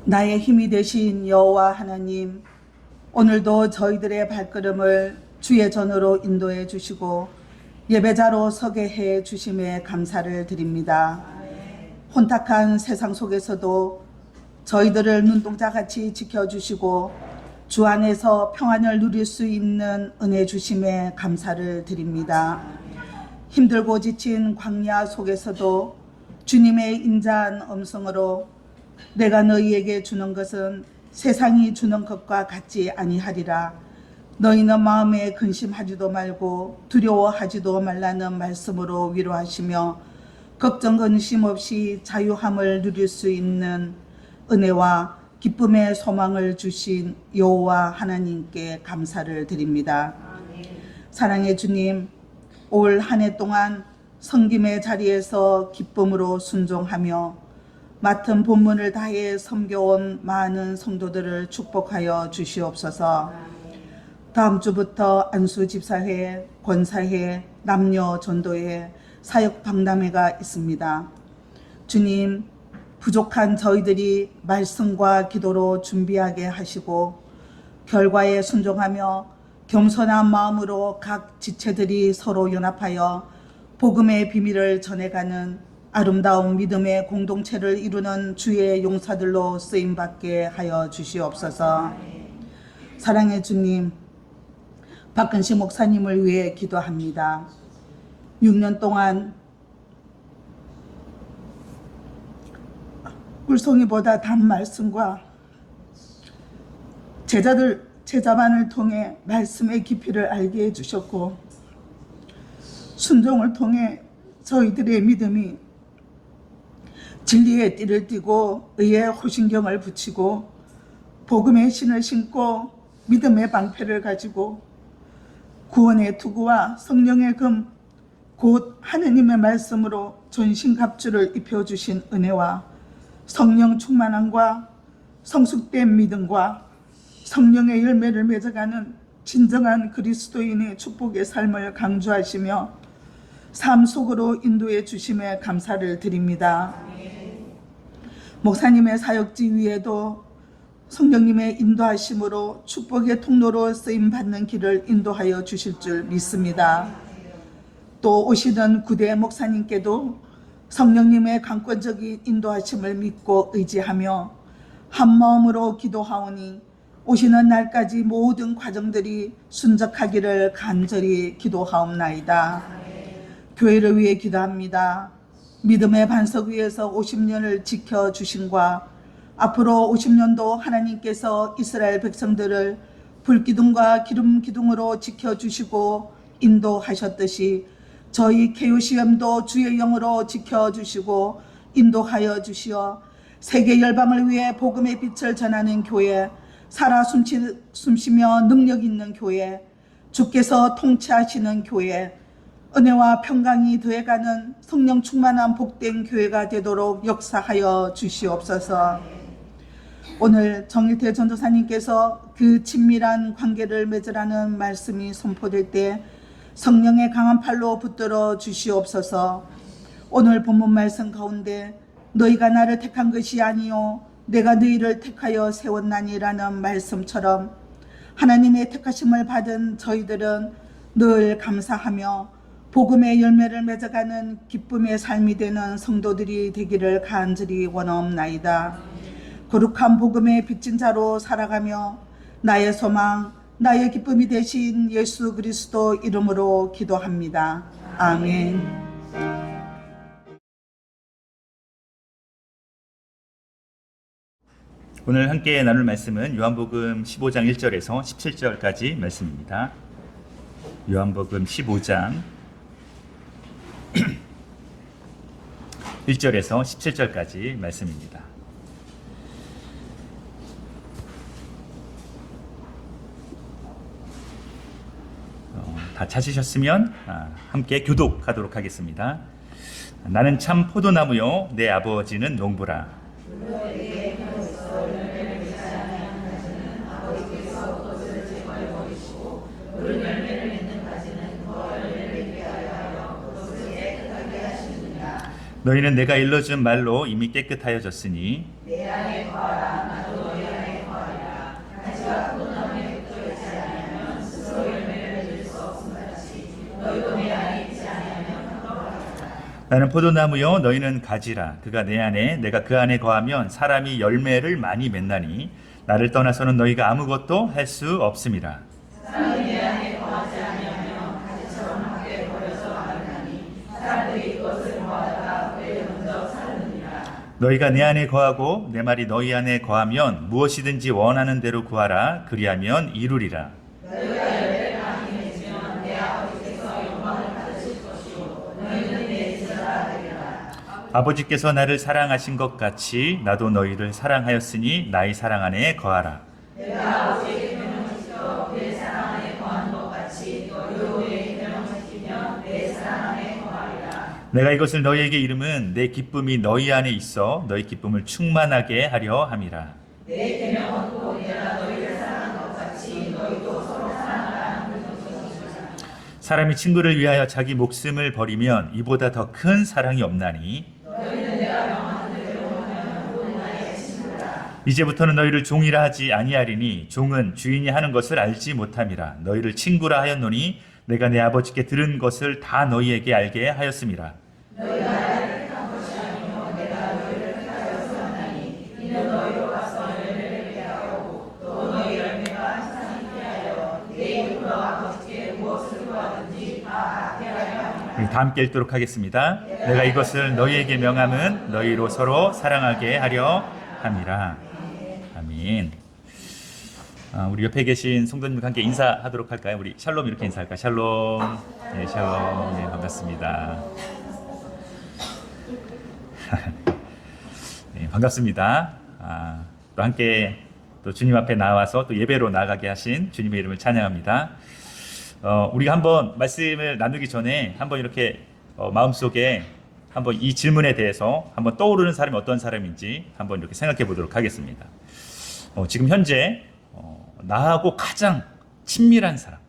나의 힘이 되신 여호와 하나님, 오늘도 저희들의 발걸음을 주의 전으로 인도해 주시고 예배자로 서게 해 주심에 감사를 드립니다. 혼탁한 세상 속에서도 저희들을 눈동자같이 지켜주시고 주 안에서 평안을 누릴 수 있는 은혜 주심에 감사를 드립니다. 힘들고 지친 광야 속에서도 주님의 인자한 음성으로 내가 너희에게 주는 것은 세상이 주는 것과 같지 아니하리라. 너희는 마음에 근심하지도 말고 두려워하지도 말라는 말씀으로 위로하시며 걱정 근심 없이 자유함을 누릴 수 있는 은혜와 기쁨의 소망을 주신 여호와 하나님께 감사를 드립니다. 사랑의 주님, 올 한 해 동안 섬김의 자리에서 기쁨으로 순종하며 맡은 본문을 다해 섬겨온 많은 성도들을 축복하여 주시옵소서. 다음 주부터 안수집사회, 권사회, 남녀 전도회, 사역 박람회가 있습니다. 주님, 부족한 저희들이 말씀과 기도로 준비하게 하시고 결과에 순종하며 겸손한 마음으로 각 지체들이 서로 연합하여 복음의 비밀을 전해가는 아름다운 믿음의 공동체를 이루는 주의 용사들로 쓰임받게 하여 주시옵소서. 사랑의 주님, 박근시 목사님을 위해 기도합니다. 6년 동안 꿀송이보다 단 말씀과 제자만을 통해 말씀의 깊이를 알게 해주셨고 순종을 통해 저희들의 믿음이 진리의 띠를 띠고 의의 호신경을 붙이고 복음의 신을 신고 믿음의 방패를 가지고 구원의 투구와 성령의 금 곧 하느님의 말씀으로 전신갑주를 입혀주신 은혜와 성령 충만함과 성숙된 믿음과 성령의 열매를 맺어가는 진정한 그리스도인의 축복의 삶을 강조하시며 삶 속으로 인도해 주심에 감사를 드립니다. 목사님의 사역지 위에도 성령님의 인도하심으로 축복의 통로로 쓰임받는 길을 인도하여 주실 줄 믿습니다. 또 오시는 구대 목사님께도 성령님의 강권적인 인도하심을 믿고 의지하며 한마음으로 기도하오니 오시는 날까지 모든 과정들이 순적하기를 간절히 기도하옵나이다. 교회를 위해 기도합니다. 믿음의 반석 위에서 50년을 지켜주신과 앞으로 50년도 하나님께서 이스라엘 백성들을 불기둥과 기름기둥으로 지켜주시고 인도하셨듯이 저희 케오시엠도 주의 영으로 지켜주시고 인도하여 주시어 세계 열방을 위해 복음의 빛을 전하는 교회, 살아 숨쉬며 능력 있는 교회, 주께서 통치하시는 교회, 은혜와 평강이 더해가는 성령 충만한 복된 교회가 되도록 역사하여 주시옵소서. 오늘 정일태 전도사님께서 그 친밀한 관계를 맺으라는 말씀이 선포될 때 성령의 강한 팔로 붙들어 주시옵소서. 오늘 본문 말씀 가운데 너희가 나를 택한 것이 아니요 내가 너희를 택하여 세웠나니라는 말씀처럼 하나님의 택하심을 받은 저희들은 늘 감사하며 복음의 열매를 맺어가는 기쁨의 삶이 되는 성도들이 되기를 간절히 원하옵나이다. 거룩한 복음의 빚진 자로 살아가며 나의 소망, 나의 기쁨이 되신 예수 그리스도 이름으로 기도합니다. 아멘. 오늘 함께 나눌 말씀은 요한복음 15장 1절에서 17절까지 말씀입니다. 요한복음 15장 1절에서 17절까지 말씀입니다. 다 찾으셨으면 함께 교독하도록 하겠습니다. 나는 참 포도나무요 내 아버지는 농부라. 너희는 내가 일러준 말로 이미 깨끗하여졌으니 내 안에 거하라. 나도 너희 안에 거하리라. 가지가 포도나무에 붙어 있지 아니하면 스스로 열매를 맺을 수 없음 같이 너희도 내 안에 있지 아니하면 나는 포도나무요 너희는 가지라. 그가 내 안에 내가 그 안에 거하면 사람이 열매를 많이 맺나니 나를 떠나서는 너희가 아무것도 할 수 없음이라. 사람이 내 안에 거하지 아니하면 가지처럼 밖에 버려져 나가나니 사람들이 그것을 보아다가 너희가 내 안에 거하고 내 말이 너희 안에 거하면 무엇이든지 원하는 대로 구하라. 그리하면 이루리라. 너희가 열매를 많이 맺으면 내 아버지께서 영광을 받으실 것이요 너희는 내 제자가 되리라. 아버지께서 나를 사랑하신 것 같이 나도 너희를 사랑하였으니 나의 사랑 안에 거하라. 내가 아버지에게 계명을 지켜 내 사랑 안에 거하는 것 같이 너희도 내 계명을 지키면 내 사랑 안에 거하리라. 내가 이것을 너희에게 이름은 내 기쁨이 너희 안에 있어 너희 기쁨을 충만하게 하려 함이라. 내 계명은 곧 내가 너희를 사랑한 것 같이 너희도 서로 사랑하라 하는 것이니라. 사람이 친구를 위하여 자기 목숨을 버리면 이보다 더 큰 사랑이 없나니 너희는 내가 명하는 대로 하면 곧 나의 친구라. 이제부터는 너희를 종이라 하지 아니하리니 종은 주인이 하는 것을 알지 못함이라. 너희를 친구라 하였노니 내가 내 아버지께 들은 것을 다 너희에게 알게 하였음이라. 너희가 나를 택한 것이 아니요 내가 너희를 택하여 세웠나니 이는 너희로 가서 열매를 맺게 하고 또 너희 열매가 항상 있게 하여 내 이름으로 아버지께 무엇을 구하든지 다 받게 하려 함이라. 다 함께 읽도록 하겠습니다. 내가 이것을 너희에게 명함은 너희로 서로 사랑하게 하려 함이라. 아멘. 우리 옆에 계신 성도님과 함께 인사하도록 할까요? 우리 샬롬 이렇게 인사할까요? 샬롬. 네, 샬롬. 네, 반갑습니다. 네, 반갑습니다. 또 함께 또 주님 앞에 나와서 또 예배로 나가게 하신 주님의 이름을 찬양합니다. 우리가 한번 말씀을 나누기 전에 한번 이렇게 마음속에 한번 이 질문에 대해서 한번 떠오르는 사람이 어떤 사람인지 한번 이렇게 생각해 보도록 하겠습니다. 지금 현재 나하고 가장 친밀한 사람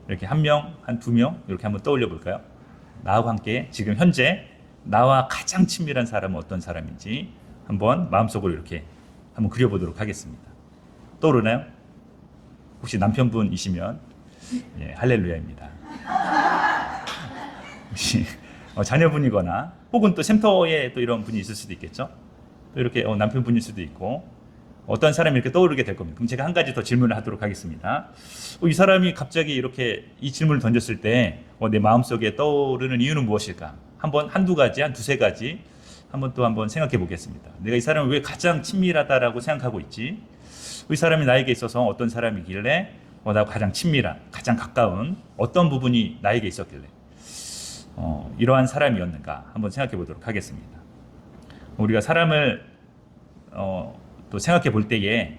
이렇게 한 명, 한 두 명 이렇게 한번 떠올려 볼까요? 나하고 함께 지금 현재 나와 가장 친밀한 사람은 어떤 사람인지 한번 마음속으로 이렇게 한번 그려보도록 하겠습니다. 떠오르나요? 혹시 남편분이시면 예, 할렐루야입니다. 혹시 자녀분이거나 혹은 또 샘터에 또 이런 분이 있을 수도 있겠죠? 또 이렇게 남편분일 수도 있고 어떤 사람이 이렇게 떠오르게 될 겁니다. 그럼 제가 한 가지 더 질문을 하도록 하겠습니다. 이 사람이 갑자기 이렇게 이 질문을 던졌을 때 내 마음속에 떠오르는 이유는 무엇일까? 한번 한두 가지, 한 두세 가지 한번 또 한번 생각해 보겠습니다. 내가 이 사람을 왜 가장 친밀하다라고 생각하고 있지? 이 사람이 나에게 있어서 어떤 사람이길래 나와 가장 친밀한, 가장 가까운 어떤 부분이 나에게 있었길래 이러한 사람이었는가 한번 생각해 보도록 하겠습니다. 우리가 사람을 또 생각해 볼 때에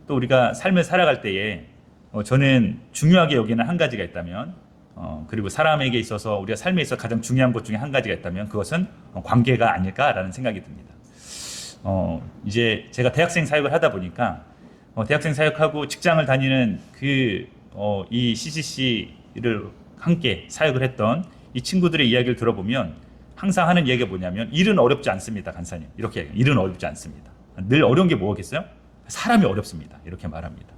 또 우리가 삶을 살아갈 때에 저는 중요하게 여기는 한 가지가 있다면 그리고 사람에게 있어서 우리가 삶에 있어서 가장 중요한 것 중에 한 가지가 있다면 그것은 관계가 아닐까라는 생각이 듭니다. 이제 제가 대학생 사역을 하다 보니까 대학생 사역하고 직장을 다니는 이 CCC를 함께 사역을 했던 이 친구들의 이야기를 들어보면 항상 하는 얘기가 뭐냐면 일은 어렵지 않습니다. 간사님 이렇게 얘기해요. 일은 어렵지 않습니다. 늘 어려운 게 뭐겠어요? 사람이 어렵습니다. 이렇게 말합니다.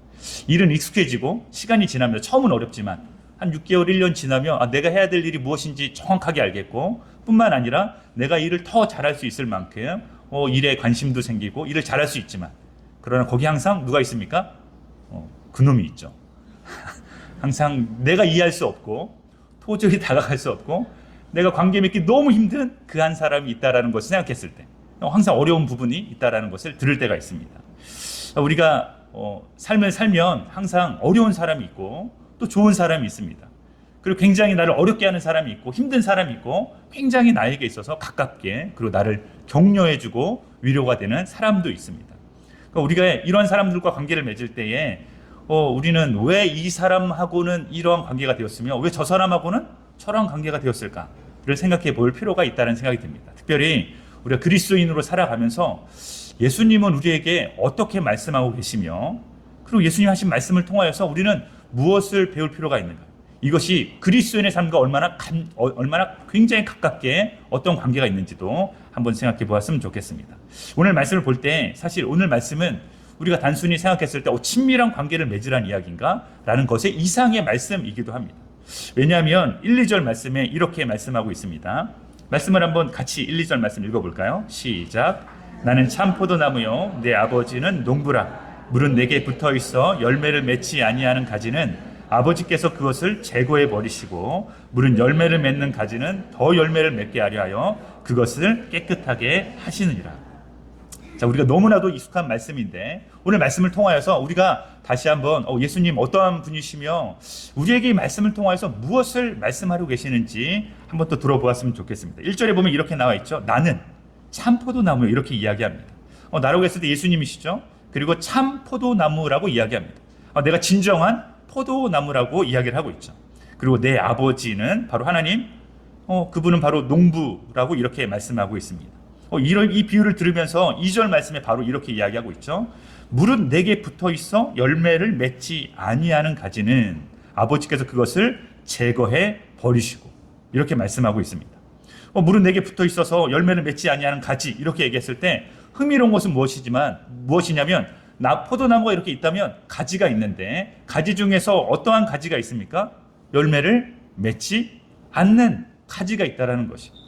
일은 익숙해지고 시간이 지나면 처음은 어렵지만 한 6개월, 1년 지나면 내가 해야 될 일이 무엇인지 정확하게 알겠고 뿐만 아니라 내가 일을 더 잘할 수 있을 만큼 일에 관심도 생기고 일을 잘할 수 있지만 그러나 거기 항상 누가 있습니까? 그놈이 있죠. 항상 내가 이해할 수 없고 도저히 다가갈 수 없고 내가 관계 맺기 너무 힘든 그 한 사람이 있다라는 것을 생각했을 때 항상 어려운 부분이 있다라는 것을 들을 때가 있습니다. 우리가 삶을 살면 항상 어려운 사람이 있고 또 좋은 사람이 있습니다. 그리고 굉장히 나를 어렵게 하는 사람이 있고 힘든 사람이 있고 굉장히 나에게 있어서 가깝게 그리고 나를 격려해주고 위로가 되는 사람도 있습니다. 그러니까 우리가 이런 사람들과 관계를 맺을 때에 우리는 왜 이 사람하고는 이러한 관계가 되었으며 왜 저 사람하고는 저러한 관계가 되었을까를 생각해 볼 필요가 있다는 생각이 듭니다. 특별히 우리가 그리스도인으로 살아가면서 예수님은 우리에게 어떻게 말씀하고 계시며 그리고 예수님 하신 말씀을 통하여서 우리는 무엇을 배울 필요가 있는가? 이것이 그리스도인의 삶과 얼마나 굉장히 가깝게 어떤 관계가 있는지도 한번 생각해 보았으면 좋겠습니다. 오늘 말씀을 볼 때 사실 오늘 말씀은 우리가 단순히 생각했을 때 친밀한 관계를 맺으라는 이야기인가? 라는 것의 이상의 말씀이기도 합니다. 왜냐하면 1, 2절 말씀에 이렇게 말씀하고 있습니다. 말씀을 한번 같이 1, 2절 말씀 읽어볼까요? 시작. 나는 참 포도나무요 내 아버지는 농부라. 물은 내게 붙어있어 열매를 맺지 아니하는 가지는 아버지께서 그것을 제거해 버리시고 물은 열매를 맺는 가지는 더 열매를 맺게 하려 하여 그것을 깨끗하게 하시느니라. 자, 우리가 너무나도 익숙한 말씀인데 오늘 말씀을 통하여서 우리가 다시 한번 예수님 어떠한 분이시며 우리에게 이 말씀을 통하여서 무엇을 말씀하고 계시는지 한번 또 들어보았으면 좋겠습니다. 1절에 보면 이렇게 나와 있죠. 나는 참 포도나무요 이렇게 이야기합니다. 나라고 했을 때 예수님이시죠. 그리고 참 포도나무라고 이야기합니다. 내가 진정한 포도나무라고 이야기를 하고 있죠. 그리고 내 아버지는 바로 하나님, 그분은 바로 농부라고 이렇게 말씀하고 있습니다. 이 비유를 들으면서 2절 말씀에 바로 이렇게 이야기하고 있죠. 물은 내게 붙어 있어 열매를 맺지 아니하는 가지는 아버지께서 그것을 제거해 버리시고 이렇게 말씀하고 있습니다. 물은 내게 붙어 있어서 열매를 맺지 아니하는 가지 이렇게 얘기했을 때 흥미로운 것은 무엇이냐면 포도나무가 이렇게 있다면 가지가 있는데 가지 중에서 어떠한 가지가 있습니까? 열매를 맺지 않는 가지가 있다라는 것입니다.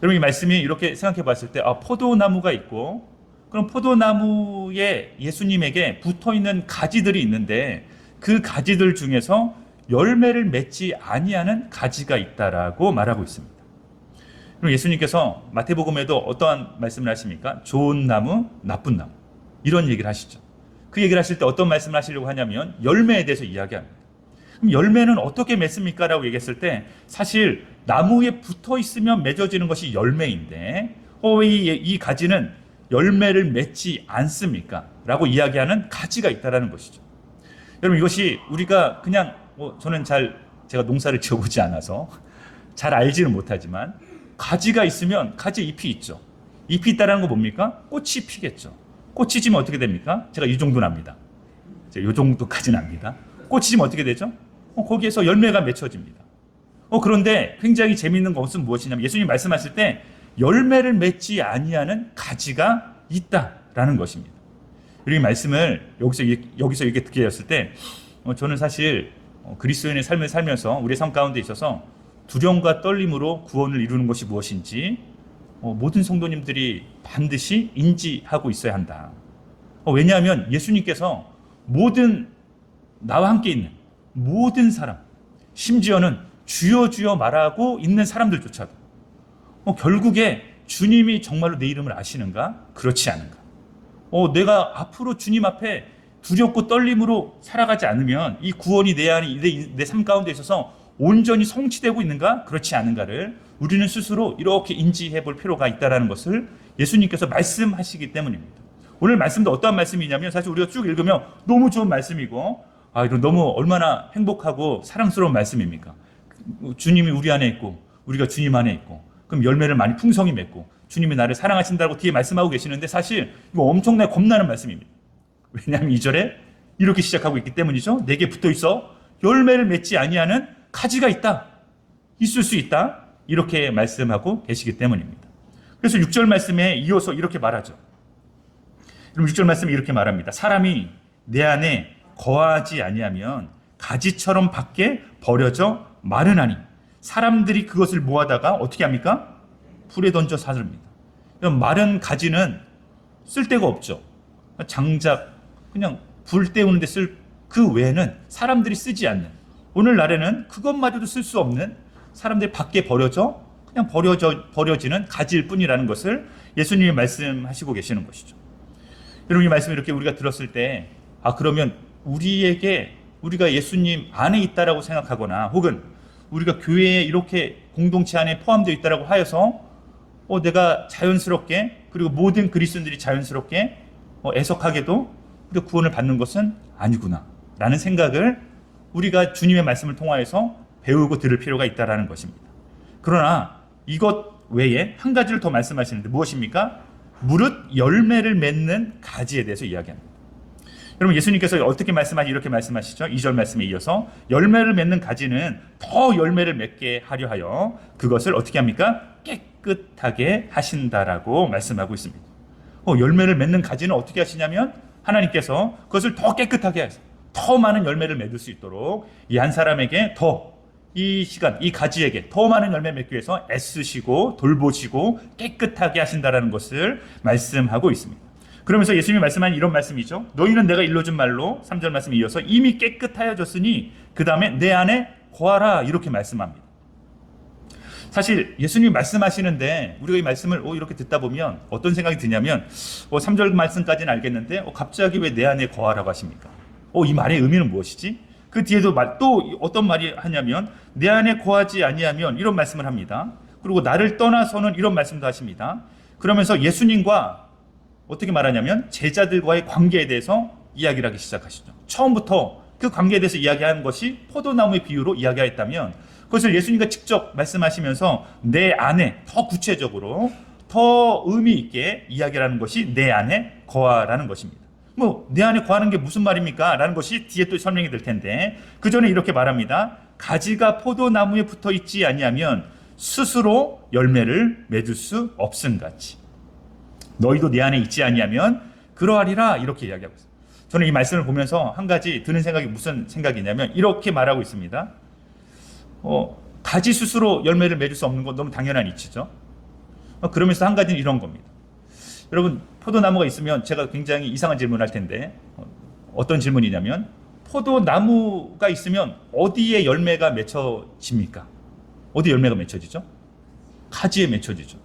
여러분 이 말씀이 이렇게 생각해 봤을 때 포도나무가 있고 그럼 포도나무에 예수님에게 붙어있는 가지들이 있는데 그 가지들 중에서 열매를 맺지 아니하는 가지가 있다라고 말하고 있습니다. 그럼 예수님께서 마태복음에도 어떠한 말씀을 하십니까? 좋은 나무, 나쁜 나무 이런 얘기를 하시죠. 그 얘기를 하실 때 어떤 말씀을 하시려고 하냐면 열매에 대해서 이야기합니다. 그럼 열매는 어떻게 맺습니까? 라고 얘기했을 때 사실 나무에 붙어 있으면 맺어지는 것이 열매인데 왜 이 가지는 열매를 맺지 않습니까? 라고 이야기하는 가지가 있다는 것이죠. 여러분 이것이 우리가 그냥 저는 제가 농사를 지어보지 않아서 잘 알지는 못하지만 가지가 있으면 가지에 잎이 있죠. 잎이 있다는 거 뭡니까? 꽃이 피겠죠. 꽃이 지면 어떻게 됩니까? 제가 이 정도는 압니다. 제가 이 정도까지는 압니다. 꽃이 지면 어떻게 되죠? 거기에서 열매가 맺혀집니다. 그런데 굉장히 재미있는 것은 무엇이냐면 예수님 말씀하실 때 열매를 맺지 아니하는 가지가 있다라는 것입니다. 그리고 이 말씀을 여기서 이렇게 듣게 되었을 때 저는 사실 그리스도인의 삶을 살면서 우리의 삶 가운데 있어서 두려움과 떨림으로 구원을 이루는 것이 무엇인지 모든 성도님들이 반드시 인지하고 있어야 한다. 왜냐하면 예수님께서 나와 함께 있는 모든 사람, 심지어는 주여 주여 말하고 있는 사람들조차도 결국에 주님이 정말로 내 이름을 아시는가? 그렇지 않은가? 내가 앞으로 주님 앞에 두렵고 떨림으로 살아가지 않으면 이 구원이 내 삶 가운데 있어서 온전히 성취되고 있는가? 그렇지 않은가를 우리는 스스로 이렇게 인지해 볼 필요가 있다는 것을 예수님께서 말씀하시기 때문입니다. 오늘 말씀도 어떠한 말씀이냐면 사실 우리가 쭉 읽으면 너무 좋은 말씀이고 이건 너무 얼마나 행복하고 사랑스러운 말씀입니까? 주님이 우리 안에 있고 우리가 주님 안에 있고 그럼 열매를 많이 풍성히 맺고 주님이 나를 사랑하신다고 뒤에 말씀하고 계시는데 사실 이거 엄청나게 겁나는 말씀입니다. 왜냐하면 2절에 이렇게 시작하고 있기 때문이죠. 내게 붙어 있어 열매를 맺지 아니하는 가지가 있다. 있을 수 있다. 이렇게 말씀하고 계시기 때문입니다. 그래서 6절 말씀에 이어서 이렇게 말하죠. 그럼 6절 말씀에 이렇게 말합니다. 사람이 내 안에 거하지 아니하면 가지처럼 밖에 버려져 마르나니 사람들이 그것을 모아다가 어떻게 합니까? 불에 던져 사릅니다. 마른 가지는 쓸데가 없죠. 장작 그냥 불 때우는 데 쓸 그 외에는 사람들이 쓰지 않는 오늘날에는 그것마저도 쓸 수 없는 사람들이 밖에 버려져 그냥 버려지는 가지일 뿐이라는 것을 예수님이 말씀하시고 계시는 것이죠. 여러분 이 말씀을 이렇게 우리가 들었을 때 그러면 우리가 예수님 안에 있다라고 생각하거나 혹은 우리가 교회에 이렇게 공동체 안에 포함되어 있다라고 하여서 내가 자연스럽게 그리고 모든 그리스도인들이 자연스럽게 애석하게도 우리가 구원을 받는 것은 아니구나 라는 생각을 우리가 주님의 말씀을 통하여서 배우고 들을 필요가 있다는 것입니다. 그러나 이것 외에 한 가지를 더 말씀하시는데 무엇입니까? 무릇 열매를 맺는 가지에 대해서 이야기합니다. 여러분 예수님께서 어떻게 이렇게 말씀하시죠? 2절 말씀에 이어서 열매를 맺는 가지는 더 열매를 맺게 하려 하여 그것을 어떻게 합니까? 깨끗하게 하신다라고 말씀하고 있습니다. 열매를 맺는 가지는 어떻게 하시냐면 하나님께서 그것을 더 깨끗하게 하셔서 더 많은 열매를 맺을 수 있도록 이 한 사람에게 이 가지에게 더 많은 열매 맺기 위해서 애쓰시고 돌보시고 깨끗하게 하신다라는 것을 말씀하고 있습니다. 그러면서 예수님이 말씀한 이런 말씀이죠. 너희는 내가 일러준 말로 3절 말씀에 이어서 이미 깨끗하여졌으니 그 다음에 내 안에 거하라 이렇게 말씀합니다. 사실 예수님이 말씀하시는데 우리가 이 말씀을 이렇게 듣다 보면 어떤 생각이 드냐면 3절 말씀까지는 알겠는데 갑자기 왜 내 안에 거하라고 하십니까? 이 말의 의미는 무엇이지? 그 뒤에도 또 어떤 말이 하냐면 내 안에 거하지 아니하면 이런 말씀을 합니다. 그리고 나를 떠나서는 이런 말씀도 하십니다. 그러면서 예수님과 어떻게 말하냐면 제자들과의 관계에 대해서 이야기를 하기 시작하시죠. 처음부터 그 관계에 대해서 이야기하는 것이 포도나무의 비유로 이야기하였다면 그것을 예수님과 직접 말씀하시면서 내 안에 더 구체적으로 더 의미 있게 이야기를 하는 것이 내 안에 거하라는 것입니다. 내 안에 거하는 게 무슨 말입니까? 라는 것이 뒤에 또 설명이 될 텐데 그 전에 이렇게 말합니다. 가지가 포도나무에 붙어 있지 아니하면 스스로 열매를 맺을 수 없음같이 너희도 내 안에 있지 아니하면 그러하리라 이렇게 이야기하고 있습니다. 저는 이 말씀을 보면서 한 가지 드는 생각이 무슨 생각이냐면 이렇게 말하고 있습니다. 가지 스스로 열매를 맺을 수 없는 건 너무 당연한 이치죠. 그러면서 한 가지는 이런 겁니다. 여러분 포도나무가 있으면 제가 굉장히 이상한 질문을 할 텐데 어떤 질문이냐면 포도나무가 있으면 어디에 열매가 맺혀집니까? 어디 열매가 맺혀지죠? 가지에 맺혀지죠.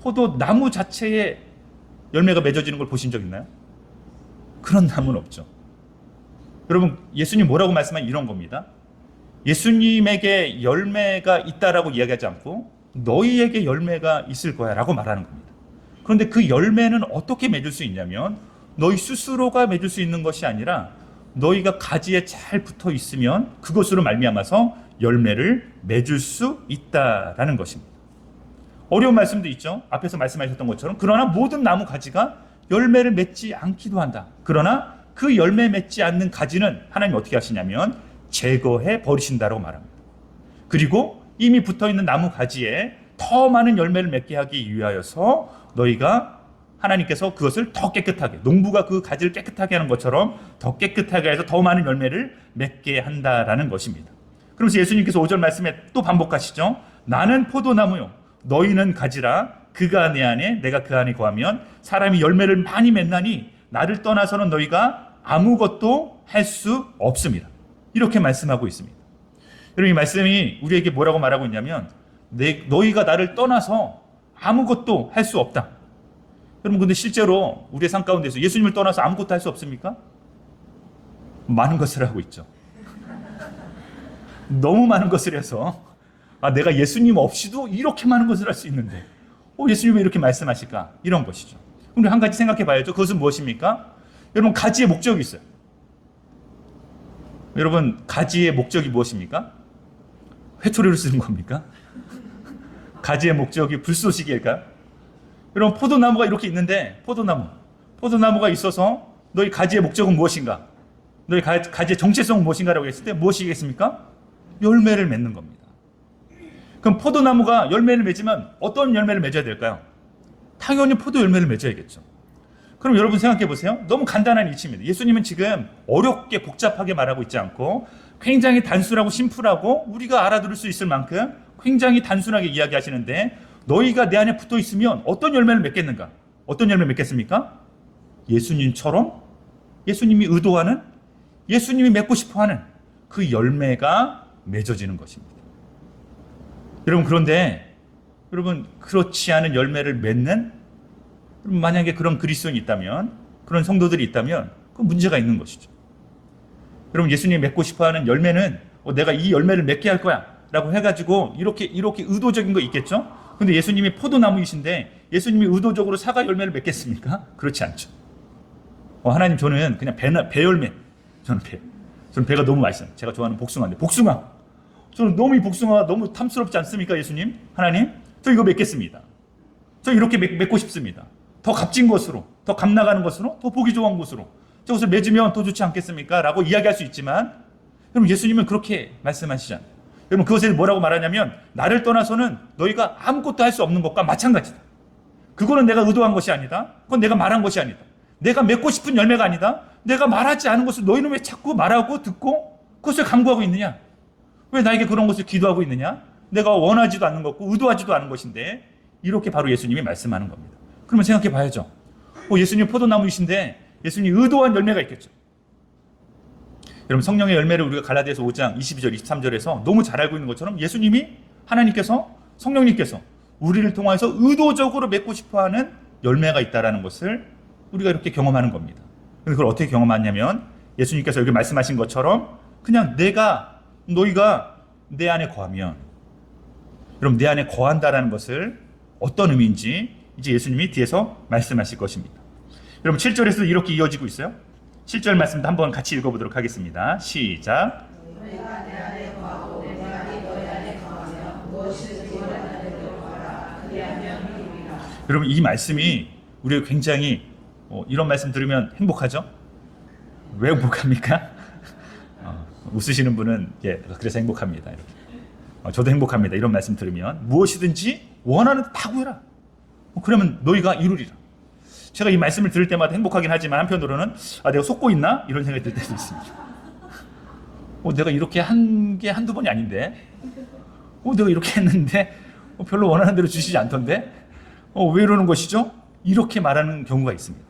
포도나무 자체에 열매가 맺어지는 걸 보신 적 있나요? 그런 나무는 없죠. 여러분 예수님 뭐라고 말씀한 이런 겁니다. 예수님에게 열매가 있다라고 이야기하지 않고 너희에게 열매가 있을 거야 라고 말하는 겁니다. 그런데 그 열매는 어떻게 맺을 수 있냐면 너희 스스로가 맺을 수 있는 것이 아니라 너희가 가지에 잘 붙어 있으면 그것으로 말미암아서 열매를 맺을 수 있다라는 것입니다. 어려운 말씀도 있죠. 앞에서 말씀하셨던 것처럼 그러나 모든 나무 가지가 열매를 맺지 않기도 한다. 그러나 그 열매 맺지 않는 가지는 하나님 어떻게 하시냐면 제거해 버리신다고 말합니다. 그리고 이미 붙어있는 나무 가지에 더 많은 열매를 맺게 하기 위하여서 너희가 하나님께서 그것을 더 깨끗하게 농부가 그 가지를 깨끗하게 하는 것처럼 더 깨끗하게 해서 더 많은 열매를 맺게 한다라는 것입니다. 그러면서 예수님께서 5절 말씀에 또 반복하시죠. 나는 포도나무요 너희는 가지라 그가 내 안에 내가 그 안에 거하면 사람이 열매를 많이 맺나니 나를 떠나서는 너희가 아무것도 할 수 없습니다. 이렇게 말씀하고 있습니다. 여러분 이 말씀이 우리에게 뭐라고 말하고 있냐면 너희가 나를 떠나서 아무것도 할 수 없다. 여러분 근데 실제로 우리의 삶 가운데서 예수님을 떠나서 아무것도 할 수 없습니까? 많은 것을 하고 있죠. 너무 많은 것을 해서 내가 예수님 없이도 이렇게 많은 것을 할 수 있는데 예수님 왜 이렇게 말씀하실까? 이런 것이죠. 우리 한 가지 생각해 봐야죠. 그것은 무엇입니까? 여러분, 가지의 목적이 있어요. 여러분, 가지의 목적이 무엇입니까? 회초리를 쓰는 겁니까? 가지의 목적이 불쏘시개일까요? 여러분, 포도나무가 이렇게 있는데, 포도나무가 있어서 너희 가지의 목적은 무엇인가? 너희 가지의 정체성은 무엇인가라고 했을 때 무엇이겠습니까? 열매를 맺는 겁니다. 그럼 포도나무가 열매를 맺으면 어떤 열매를 맺어야 될까요? 당연히 포도 열매를 맺어야겠죠. 그럼 여러분 생각해 보세요. 너무 간단한 이치입니다. 예수님은 지금 어렵게 복잡하게 말하고 있지 않고 굉장히 단순하고 심플하고 우리가 알아들을 수 있을 만큼 굉장히 단순하게 이야기하시는데, 너희가 내 안에 붙어 있으면 어떤 열매를 맺겠는가? 어떤 열매 맺겠습니까? 예수님처럼 예수님이 의도하는, 예수님이 맺고 싶어하는 그 열매가 맺어지는 것입니다. 여러분, 그런데 여러분, 그렇지 않은 열매를 맺는, 만약에 그런 그리스도인이 있다면, 그런 성도들이 있다면 그 문제가 있는 것이죠. 여러분, 예수님이 맺고 싶어하는 열매는 내가 이 열매를 맺게 할 거야 라고 해가지고 이렇게 의도적인 거 있겠죠? 근데 예수님이 포도나무이신데 예수님이 의도적으로 사과 열매를 맺겠습니까? 그렇지 않죠. 하나님, 저는 그냥 배 열매, 저는 배가 너무 맛있어요. 제가 좋아하는 복숭아인데, 저는 너무 이 복숭아가 너무 탐스럽지 않습니까? 예수님, 하나님, 저 이거 맺겠습니다. 저 이렇게 맺고 싶습니다. 더 값진 것으로, 더 값 나가는 것으로, 더 보기 좋은 것으로 저것을 맺으면 더 좋지 않겠습니까? 라고 이야기할 수 있지만, 여러분, 예수님은 그렇게 말씀하시잖아요. 여러분, 그것에 뭐라고 말하냐면, 나를 떠나서는 너희가 아무것도 할 수 없는 것과 마찬가지다. 그거는 내가 의도한 것이 아니다. 그건 내가 말한 것이 아니다. 내가 맺고 싶은 열매가 아니다. 내가 말하지 않은 것을 너희는 왜 자꾸 말하고 듣고 그것을 강구하고 있느냐? 왜 나에게 그런 것을 기도하고 있느냐? 내가 원하지도 않는 것고 의도하지도 않은 것인데, 이렇게 바로 예수님이 말씀하는 겁니다. 그러면 생각해 봐야죠. 예수님 포도나무이신데 예수님이 의도한 열매가 있겠죠. 여러분, 성령의 열매를 우리가 갈라디아서 5장 22절 23절에서 너무 잘 알고 있는 것처럼, 예수님이, 하나님께서, 성령님께서 우리를 통해서 의도적으로 맺고 싶어하는 열매가 있다는 것을 우리가 이렇게 경험하는 겁니다. 그런데 그걸 어떻게 경험하냐면, 예수님께서 여기 말씀하신 것처럼 그냥 너희가 내 안에 거하면, 여러분, 내 안에 거한다라는 것을 어떤 의미인지 이제 예수님이 뒤에서 말씀하실 것입니다. 여러분, 7절에서 이렇게 이어지고 있어요. 7절 말씀도 한번 같이 읽어보도록 하겠습니다. 시작. 너희가 내 안에 거하고 내 말이 너희 안에 거하면 무엇이든지 원하는 대로 구하라. 그리하면 이루리라. 여러분, 이 말씀이 우리가 굉장히 이런 말씀 들으면 행복하죠? 왜 행복합니까? 웃으시는 분은 그래서 행복합니다. 이렇게. 저도 행복합니다. 이런 말씀 들으면 무엇이든지 원하는 다 구해라. 그러면 너희가 이루리라. 제가 이 말씀을 들을 때마다 행복하긴 하지만 한편으로는 내가 속고 있나? 이런 생각이 들 때도 있습니다. 내가 이렇게 한 게 한두 번이 아닌데, 내가 이렇게 했는데 별로 원하는 대로 주시지 않던데, 왜 이러는 것이죠? 이렇게 말하는 경우가 있습니다.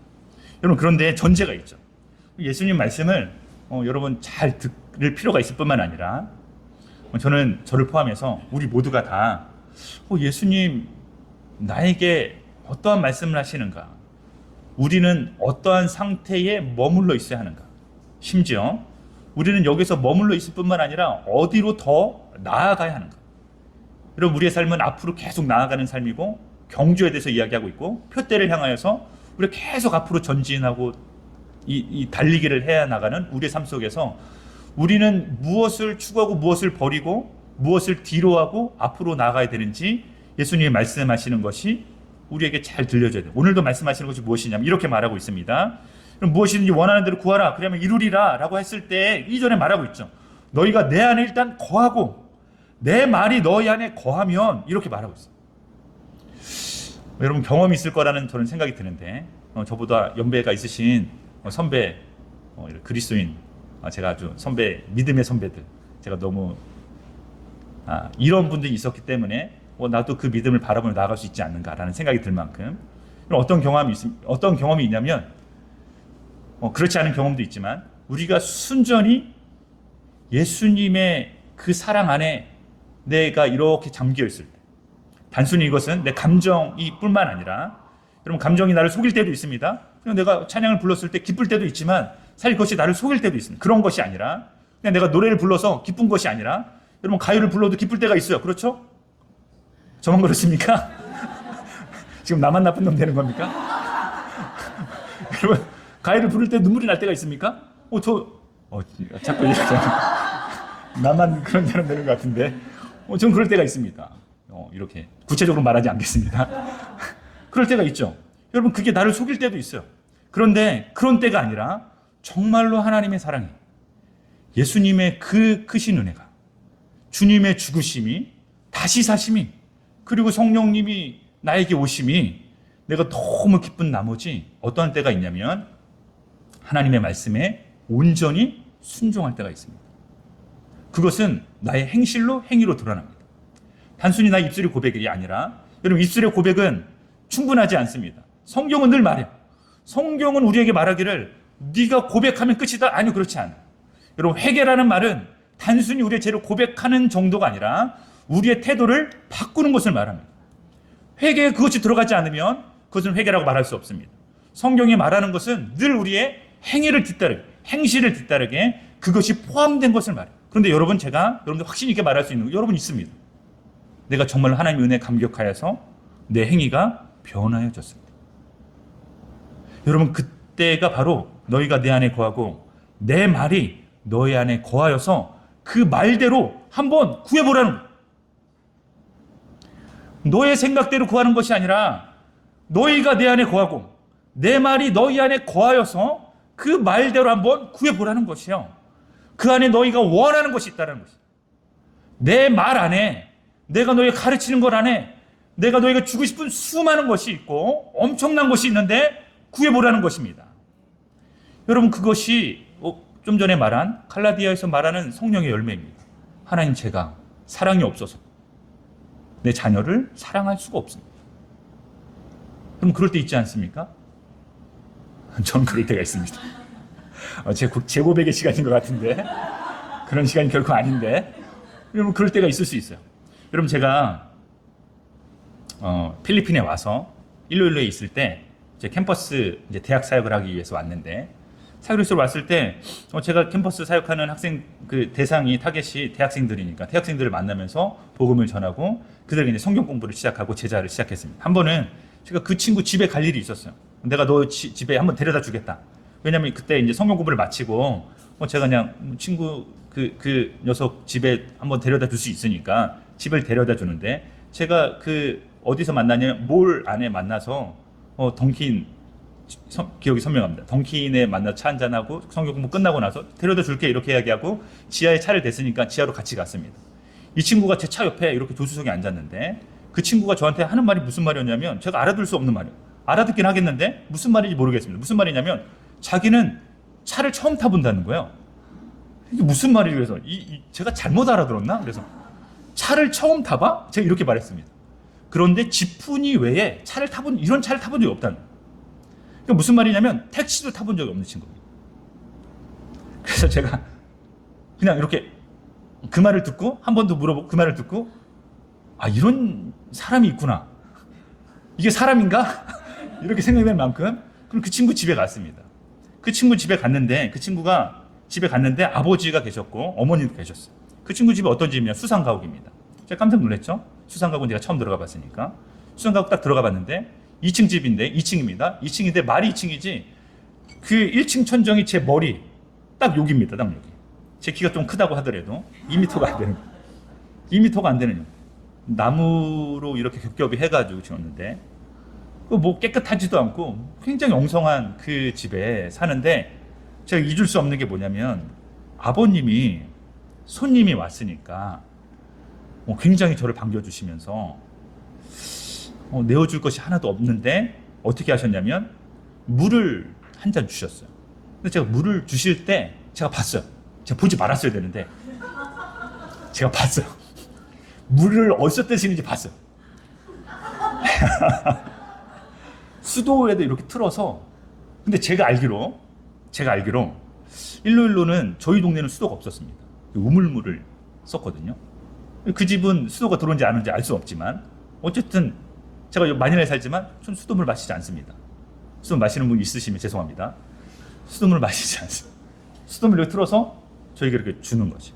여러분, 그런데 전제가 있죠. 예수님 말씀을 여러분 잘 들을 필요가 있을 뿐만 아니라, 저를 포함해서 우리 모두가 다 예수님 나에게 어떠한 말씀을 하시는가, 우리는 어떠한 상태에 머물러 있어야 하는가, 심지어 우리는 여기서 머물러 있을 뿐만 아니라 어디로 더 나아가야 하는가. 여러분, 우리의 삶은 앞으로 계속 나아가는 삶이고, 경주에 대해서 이야기하고 있고, 표대를 향하여서 우리가 계속 앞으로 전진하고 이 달리기를 해야 나가는 우리의 삶 속에서, 우리는 무엇을 추구하고 무엇을 버리고 무엇을 뒤로 하고 앞으로 나아가야 되는지 예수님이 말씀하시는 것이 우리에게 잘 들려져야 돼요. 오늘도 말씀하시는 것이 무엇이냐면 이렇게 말하고 있습니다. 그럼 무엇이든지 원하는 대로 구하라. 그러면 이루리라 라고 했을 때 이전에 말하고 있죠. 너희가 내 안에 일단 거하고 내 말이 너희 안에 거하면, 이렇게 말하고 있어요. 여러분, 경험이 있을 거라는 저는 생각이 드는데, 저보다 연배가 있으신 선배, 그리스도인, 제가 아주 믿음의 선배들, 제가 너무 이런 분들이 있었기 때문에 나도 그 믿음을 바라보며 나아갈 수 있지 않는가라는 생각이 들 만큼, 어떤 경험이 있냐면, 그렇지 않은 경험도 있지만 우리가 순전히 예수님의 그 사랑 안에 내가 이렇게 잠겨 있을 때, 단순히 이것은 내 감정이 뿐만 아니라, 여러분, 감정이 나를 속일 때도 있습니다. 내가 찬양을 불렀을 때 기쁠 때도 있지만 사실 그것이 나를 속일 때도 있습니다. 그런 것이 아니라, 그냥 내가 노래를 불러서 기쁜 것이 아니라, 여러분, 가요를 불러도 기쁠 때가 있어요. 그렇죠? 저만 그렇습니까? 지금 나만 나쁜 놈 되는 겁니까? 여러분, 가해를 부를 때 눈물이 날 때가 있습니까? 자꾸 나만 그런 사람 되는 것 같은데, 전 그럴 때가 있습니다. 이렇게 구체적으로 말하지 않겠습니다. 그럴 때가 있죠. 여러분, 그게 나를 속일 때도 있어요. 그런데 그런 때가 아니라 정말로 하나님의 사랑이, 예수님의 그 크신 은혜가, 주님의 죽으심이, 다시 사심이, 그리고 성령님이 나에게 오심이 내가 너무 기쁜 나머지 어떠한 때가 있냐면 하나님의 말씀에 온전히 순종할 때가 있습니다. 그것은 나의 행실로, 행위로 드러납니다. 단순히 나의 입술의 고백이 아니라, 여러분, 입술의 고백은 충분하지 않습니다. 성경은 늘 말해요. 성경은 우리에게 말하기를 네가 고백하면 끝이다. 아니요, 그렇지 않아요. 여러분, 회개라는 말은 단순히 우리의 죄를 고백하는 정도가 아니라 우리의 태도를 바꾸는 것을 말합니다. 회개에 그것이 들어가지 않으면 그것은 회개라고 말할 수 없습니다. 성경이 말하는 것은 늘 우리의 행위를 뒤따르게, 행실을 뒤따르게 그것이 포함된 것을 말해요. 그런데 여러분, 제가 여러분들 확신 있게 말할 수 있는 거 여러분 있습니다. 내가 정말 하나님의 은혜에 감격하여서 내 행위가 변화해졌습니다. 여러분, 그때가 바로 너희가 내 안에 거하고 내 말이 너희 안에 거하여서 그 말대로 한번 구해보라는 거예요. 너의 생각대로 구하는 것이 아니라 너희가 내 안에 거하고 내 말이 너희 안에 거하여서 그 말대로 한번 구해보라는 것이요. 그 안에 너희가 원하는 것이 있다는 것이요. 내 말 안에, 내가 너희가 가르치는 것 안에 내가 너희가 주고 싶은 수많은 것이 있고 엄청난 것이 있는데 구해보라는 것입니다. 여러분, 그것이 좀 전에 말한 갈라디아에서 말하는 성령의 열매입니다. 하나님, 제가 사랑이 없어서 내 자녀를 사랑할 수가 없습니다. 그럼 그럴 때 있지 않습니까? 전 그럴 때가 있습니다. 제 고백의 시간인 것 같은데 그런 시간이 결코 아닌데, 여러분, 그럴 때가 있을 수 있어요. 여러분, 제가 필리핀에 와서 일로일로에 있을 때 이제 캠퍼스 이제 대학 사역을 하기 위해서 왔는데, 사역으로 왔을 때 제가 캠퍼스 사역하는 학생 그 대상이 타겟이 대학생들이니까 대학생들을 만나면서 복음을 전하고 그들에게 이제 성경 공부를 시작하고 제자를 시작했습니다. 한 번은 제가 그 친구 집에 갈 일이 있었어요. 내가 너 집에 한번 데려다 주겠다. 왜냐면 그때 이제 성경 공부를 마치고 제가 그냥 친구 그 녀석 집에 한번 데려다 줄 수 있으니까 집을 데려다 주는데, 제가 그 어디서 만나냐면 몰 안에 만나서 던킨, 기억이 선명합니다. 던킨에 만나 차 한잔하고 성경 공부 끝나고 나서 데려다 줄게 이렇게 이야기하고 지하에 차를 댔으니까 지하로 같이 갔습니다. 이 친구가 제 차 옆에 이렇게 조수석에 앉았는데 그 친구가 저한테 하는 말이 무슨 말이었냐면, 제가 알아들 수 없는 말이에요. 알아듣긴 하겠는데 무슨 말인지 모르겠습니다. 무슨 말이냐면 자기는 차를 처음 타본다는 거예요. 이게 무슨 말이에요? 그래서 제가 잘못 알아들었나? 그래서 차를 처음 타봐? 제가 이렇게 말했습니다. 그런데 지푼이 외에 이런 차를 타본 적이 없다는 거예요. 그러니까 무슨 말이냐면 택시도 타본 적이 없는 친구입니다. 그래서 제가 그냥 이렇게 그 말을 듣고 한 번 더 물어보고 그 말을 듣고, 이런 사람이 있구나. 이게 사람인가? 이렇게 생각될 만큼, 그럼 그 친구 집에 갔습니다. 그 친구 집에 갔는데 아버지가 계셨고 어머니도 계셨어요. 그 친구 집이 어떤 집이냐? 수상가옥입니다. 제가 깜짝 놀랐죠? 수상가옥은 제가 처음 들어가 봤으니까. 수상가옥 딱 들어가 봤는데 2층 집인데 2층입니다. 2층인데 말이 2층이지 그 1층 천정이 제 머리 딱 여기입니다. 딱 여기. 제 키가 좀 크다고 하더라도 2m가 안 되는, 2m가 안 되는 나무로 이렇게 겹겹이 해가지고 지었는데, 뭐 깨끗하지도 않고 굉장히 엉성한 그 집에 사는데, 제가 잊을 수 없는 게 뭐냐면 아버님이 손님이 왔으니까 굉장히 저를 반겨주시면서 내어줄 것이 하나도 없는데 어떻게 하셨냐면 물을 한 잔 주셨어요. 근데 제가 물을 주실 때 제가 봤어요. 제가 보지 말았어야 되는데 제가 봤어요. 물을 어디서 떼시는지 봤어요. 수도에도 이렇게 틀어서. 근데 제가 알기로 일로일로는 저희 동네는 수도가 없었습니다. 우물물을 썼거든요. 그 집은 수도가 들어온지 안 오는지 알 수 없지만 어쨌든 제가 마닐라에 살지만 전 수돗물 마시지 않습니다. 수돗물 마시는 분 있으시면 죄송합니다. 수돗물 마시지 않습니다. 수돗물을 틀어서 저에게 이렇게 주는 거죠.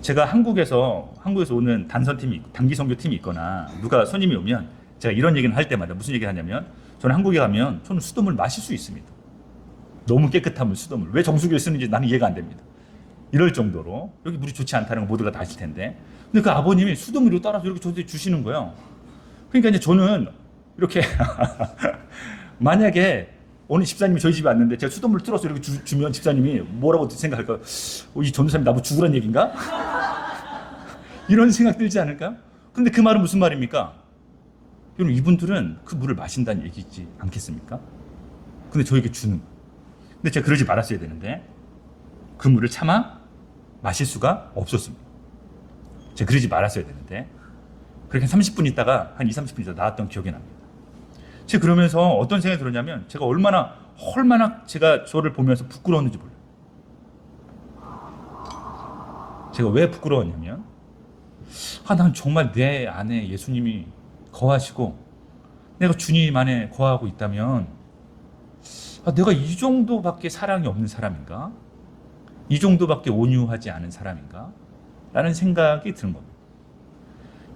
제가 한국에서 오는 단기선교팀이 있거나 누가 손님이 오면 제가 이런 얘기는 할 때마다 무슨 얘기를 하냐면 저는 한국에 가면 저는 수돗물 마실 수 있습니다. 너무 깨끗한 물, 수돗물. 왜 정수기를 쓰는지 나는 이해가 안 됩니다. 이럴 정도로 여기 물이 좋지 않다는 거 모두가 다 아실 텐데 근데 그 아버님이 수돗물로 따라서 이렇게 저한테 주시는 거예요. 그러니까 이제 저는 이렇게 만약에 오늘 집사님이 저희 집에 왔는데 제가 수돗물 틀어서 이렇게 주면 집사님이 뭐라고 생각할까? 이 전도사님 나보고 죽으란 얘기인가? 이런 생각 들지 않을까? 근데 그 말은 무슨 말입니까? 여러분 이분들은 그 물을 마신다는 얘기지 않겠습니까? 근데 저에게 주는 거예요. 근데 제가 그러지 말았어야 되는데 그 물을 차마 마실 수가 없었습니다. 제가 그러지 말았어야 되는데 그렇게 30분 있다가 한 30분 있다가 나왔던 기억이 납니다. 제가 그러면서 어떤 생각이 들었냐면 제가 얼마나 제가 저를 보면서 부끄러웠는지 몰라요. 제가 왜 부끄러웠냐면 난 정말 내 안에 예수님이 거하시고 내가 주님 안에 거하고 있다면 내가 이 정도밖에 사랑이 없는 사람인가? 이 정도밖에 온유하지 않은 사람인가? 라는 생각이 드는 겁니다.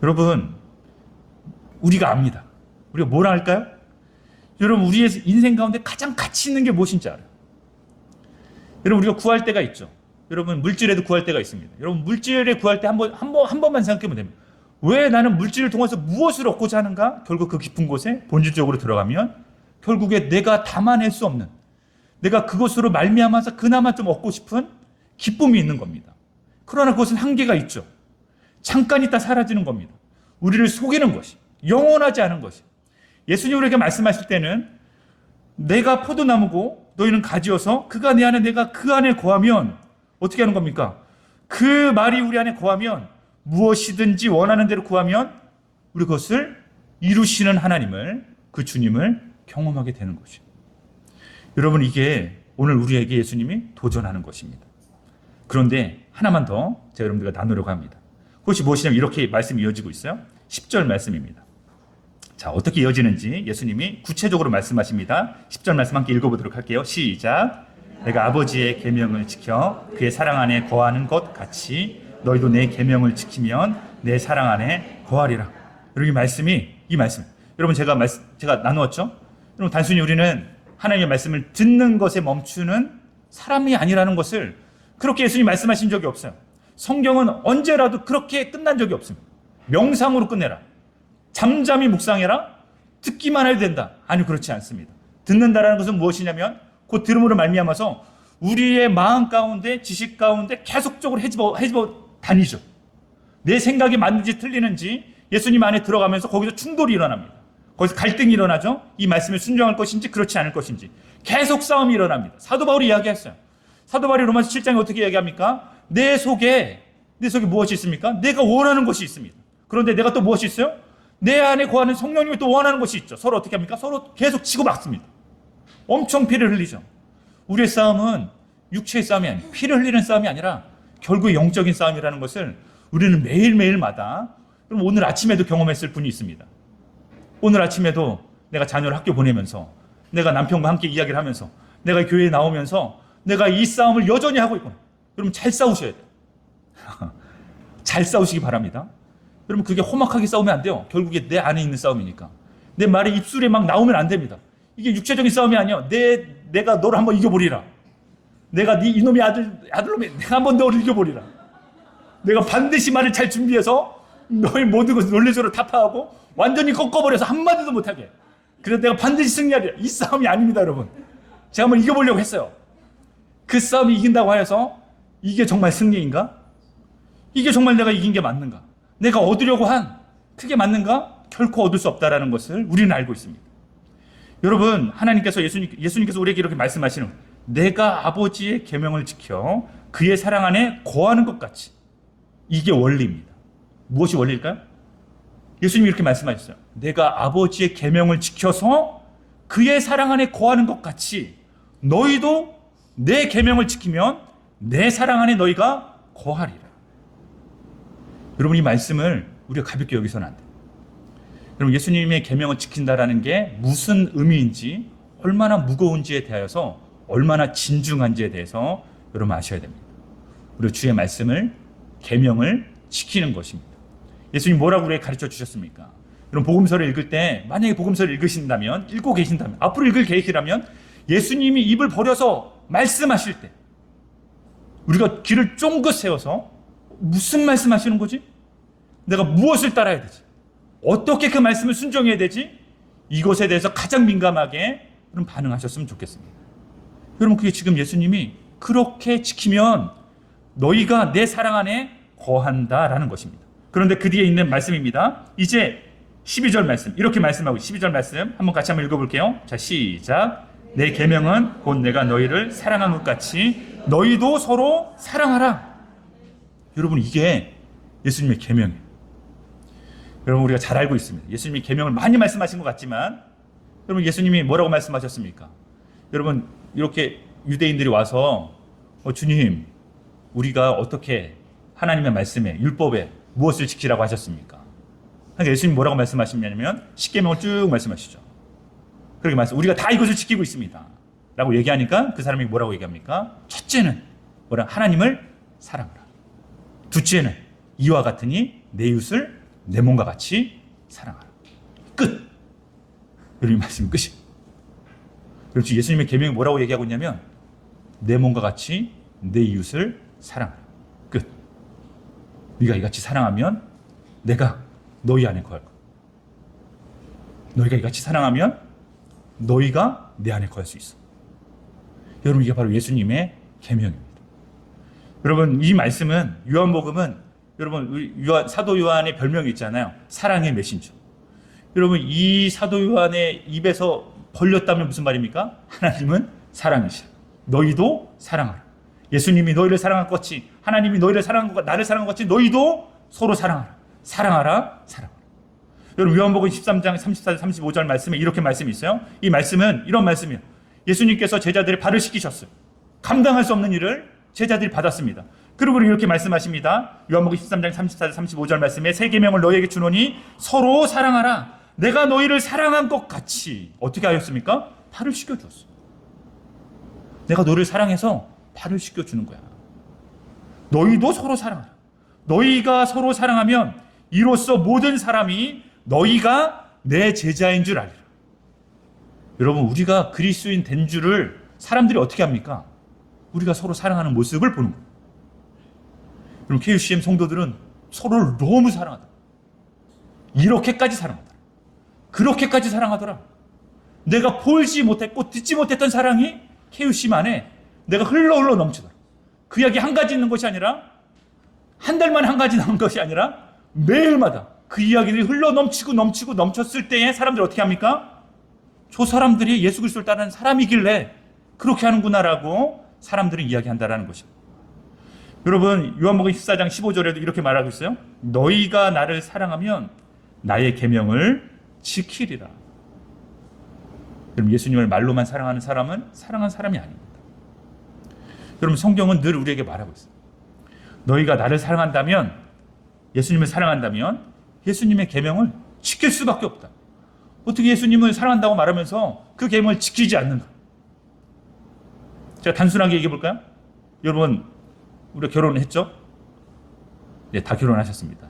여러분 우리가 압니다. 우리가 뭘 알까요? 여러분 우리의 인생 가운데 가장 가치 있는 게 무엇인지 알아요. 여러분 우리가 구할 때가 있죠. 여러분 물질에도 구할 때가 있습니다. 여러분 물질에 구할 때 한 번만 생각해보면 됩니다. 왜 나는 물질을 통해서 무엇을 얻고자 하는가? 결국 그 깊은 곳에 본질적으로 들어가면 결국에 내가 담아낼 수 없는 내가 그것으로 말미암아서 그나마 좀 얻고 싶은 기쁨이 있는 겁니다. 그러나 그것은 한계가 있죠. 잠깐 있다 사라지는 겁니다. 우리를 속이는 것이 영원하지 않은 것이 예수님 우리에게 말씀하실 때는 내가 포도나무고 너희는 가지여서 그가 내 안에 내가 그 안에 거하면 어떻게 하는 겁니까? 그 말이 우리 안에 거하면 무엇이든지 원하는 대로 구하면 우리 그것을 이루시는 하나님을 그 주님을 경험하게 되는 것이죠. 여러분 이게 오늘 우리에게 예수님이 도전하는 것입니다. 그런데 하나만 더 제가 여러분들과 나누려고 합니다. 그것이 무엇이냐면 이렇게 말씀이 이어지고 있어요. 10절 말씀입니다. 자, 어떻게 이어지는지 예수님이 구체적으로 말씀하십니다. 10절 말씀 함께 읽어보도록 할게요. 시작. 내가 아버지의 계명을 지켜 그의 사랑 안에 거하는 것 같이 너희도 내 계명을 지키면 내 사랑 안에 거하리라. 여러분 이 말씀 여러분 제가 나누었죠? 여러분 단순히 우리는 하나님의 말씀을 듣는 것에 멈추는 사람이 아니라는 것을 그렇게 예수님이 말씀하신 적이 없어요. 성경은 언제라도 그렇게 끝난 적이 없습니다. 명상으로 끝내라. 잠잠히 묵상해라. 듣기만 해도 된다. 아니요, 그렇지 않습니다. 듣는다라는 것은 무엇이냐면 그 들음으로 말미암아서 우리의 마음 가운데 지식 가운데 계속적으로 헤집어 다니죠. 내 생각이 맞는지 틀리는지 예수님 안에 들어가면서 거기서 충돌이 일어납니다. 거기서 갈등이 일어나죠. 이 말씀에 순종할 것인지 그렇지 않을 것인지 계속 싸움이 일어납니다. 사도 바울이 이야기했어요. 사도 바울이 로마서 7장에 어떻게 이야기합니까? 내 속에 무엇이 있습니까? 내가 원하는 것이 있습니다. 그런데 내가 또 무엇이 있어요? 내 안에 거하는 성령님이 또 원하는 것이 있죠. 서로 어떻게 합니까? 서로 계속 치고받습니다. 엄청 피를 흘리죠. 우리의 싸움은 육체의 싸움이 아니에요. 피를 흘리는 싸움이 아니라 결국 영적인 싸움이라는 것을 우리는 매일매일마다 그럼 오늘 아침에도 경험했을 분이 있습니다. 오늘 아침에도 내가 자녀를 학교 보내면서 내가 남편과 함께 이야기를 하면서 내가 교회에 나오면서 내가 이 싸움을 여전히 하고 있구나. 여러분 잘 싸우셔야 돼요. 잘 싸우시기 바랍니다. 여러분 그게 험악하게 싸우면 안 돼요. 결국에 내 안에 있는 싸움이니까. 내 말이 입술에 막 나오면 안 됩니다. 이게 육체적인 싸움이 아니야. 내가 너를 한번 이겨보리라. 내가 네 이놈의 아들놈이 내가 한번 너를 이겨보리라. 내가 반드시 말을 잘 준비해서 너의 모든 것을 논리적으로 타파하고 완전히 꺾어버려서 한마디도 못하게. 그래서 내가 반드시 승리하리라. 이 싸움이 아닙니다, 여러분. 제가 한번 이겨보려고 했어요. 그 싸움이 이긴다고 하여서 이게 정말 승리인가? 이게 정말 내가 이긴 게 맞는가? 내가 얻으려고 한 그게 맞는가? 결코 얻을 수 없다라는 것을 우리는 알고 있습니다. 여러분 하나님께서 예수님께서 우리에게 이렇게 말씀하시는 내가 아버지의 계명을 지켜 그의 사랑 안에 거하는 것 같이 이게 원리입니다. 무엇이 원리일까요? 예수님이 이렇게 말씀하셨어요. 내가 아버지의 계명을 지켜서 그의 사랑 안에 거하는 것 같이 너희도 내 계명을 지키면 내 사랑 안에 너희가 거하리라. 여러분 이 말씀을 우리가 가볍게 여기서는 안 돼요. 여러분 예수님의 계명을 지킨다라는 게 무슨 의미인지 얼마나 무거운지에 대하여서 얼마나 진중한지에 대해서 여러분 아셔야 됩니다. 우리 주의 말씀을 계명을 지키는 것입니다. 예수님 뭐라고 우리에게 가르쳐 주셨습니까? 여러분 복음서를 읽을 때 만약에 복음서를 읽으신다면, 읽고 계신다면, 앞으로 읽을 계획이라면 예수님이 입을 벌여서 말씀하실 때 우리가 귀를 쫑긋 세워서 무슨 말씀하시는 거지? 내가 무엇을 따라야 되지? 어떻게 그 말씀을 순종해야 되지? 이것에 대해서 가장 민감하게 그럼 반응하셨으면 좋겠습니다. 여러분 그게 지금 예수님이 그렇게 지키면 너희가 내 사랑 안에 거한다라는 것입니다. 그런데 그 뒤에 있는 말씀입니다. 이제 12절 말씀 이렇게 말씀하고 12절 말씀 한번 읽어볼게요. 자 시작. 내 계명은 곧 내가 너희를 사랑한 것 같이 너희도 서로 사랑하라. 여러분 이게 예수님의 계명이에요. 여러분 우리가 잘 알고 있습니다. 예수님이 계명을 많이 말씀하신 것 같지만 여러분 예수님이 뭐라고 말씀하셨습니까? 여러분 이렇게 유대인들이 와서 주님 우리가 어떻게 하나님의 말씀에 율법에 무엇을 지키라고 하셨습니까? 그러니까 예수님이 뭐라고 말씀하시냐면 10계명을 쭉 말씀하시죠. 그렇게 말씀 우리가 다 이것을 지키고 있습니다 라고 얘기하니까 그 사람이 뭐라고 얘기합니까? 첫째는 하나님을 사랑하라. 둘째는 이와 같으니 내 이웃을 내 몸과 같이 사랑하라. 끝. 여러분 말씀이 끝이에요. 그렇지. 예수님의 계명이 뭐라고 얘기하고 있냐면 내 몸과 같이 내 이웃을 사랑하라. 끝. 네가 이같이 사랑하면 내가 너희 안에 거할 거야. 너희가 이같이 사랑하면 너희가 내 안에 거할 수 있어. 여러분 이게 바로 예수님의 계명입니다. 여러분 이 말씀은 요한복음은 여러분 우리 사도 요한의 별명이 있잖아요. 사랑의 메신저. 여러분 이 사도 요한의 입에서 벌렸다면 무슨 말입니까? 하나님은 사랑이시라. 너희도 사랑하라. 예수님이 너희를 사랑한 것 같이 하나님이 너희를 사랑한 것 나를 사랑한 것 같이 너희도 서로 사랑하라. 사랑하라. 사랑하라. 여러분 요한복음 13장 34절 35절 말씀에 이렇게 말씀이 있어요. 이 말씀은 이런 말씀이에요. 예수님께서 제자들의 발을 씻기셨어요. 감당할 수 없는 일을 제자들이 받았습니다. 그리고 이렇게 말씀하십니다. 요한복음 13장 34절 35절 말씀에 새 계명을 너희에게 주노니 서로 사랑하라. 내가 너희를 사랑한 것 같이. 어떻게 하였습니까? 발을 씻겨주었어. 내가 너를 사랑해서 발을 씻겨주는 거야. 너희도 서로 사랑하라. 너희가 서로 사랑하면 이로써 모든 사람이 너희가 내 제자인 줄 알리라. 여러분 우리가 그리스도인 된 줄을 사람들이 어떻게 합니까? 우리가 서로 사랑하는 모습을 보는 거예요. 그럼 KUCM 성도들은 서로를 너무 사랑하더라. 이렇게까지 사랑하더라. 그렇게까지 사랑하더라. 내가 보지 못했고 듣지 못했던 사랑이 KUCM 안에 내가 흘러 넘치더라. 그 이야기 한 가지 있는 것이 아니라 한 달 만에 한 가지 나온 것이 아니라 매일마다 그 이야기들이 흘러 넘쳤을 때에 사람들이 어떻게 합니까? 저 사람들이 예수 그리스도를 따르는 사람이길래 그렇게 하는구나라고 사람들은 이야기한다라는 것입니다. 여러분 요한복음 14장 15절에도 이렇게 말하고 있어요. 너희가 나를 사랑하면 나의 계명을 지키리라. 여러분 예수님을 말로만 사랑하는 사람은 사랑한 사람이 아닙니다. 여러분 성경은 늘 우리에게 말하고 있어요. 너희가 나를 사랑한다면 예수님을 사랑한다면 예수님의 계명을 지킬 수밖에 없다. 어떻게 예수님을 사랑한다고 말하면서 그 계명을 지키지 않는가? 제가 단순하게 얘기해 볼까요? 여러분 우리가 결혼했죠? 네, 다 결혼하셨습니다.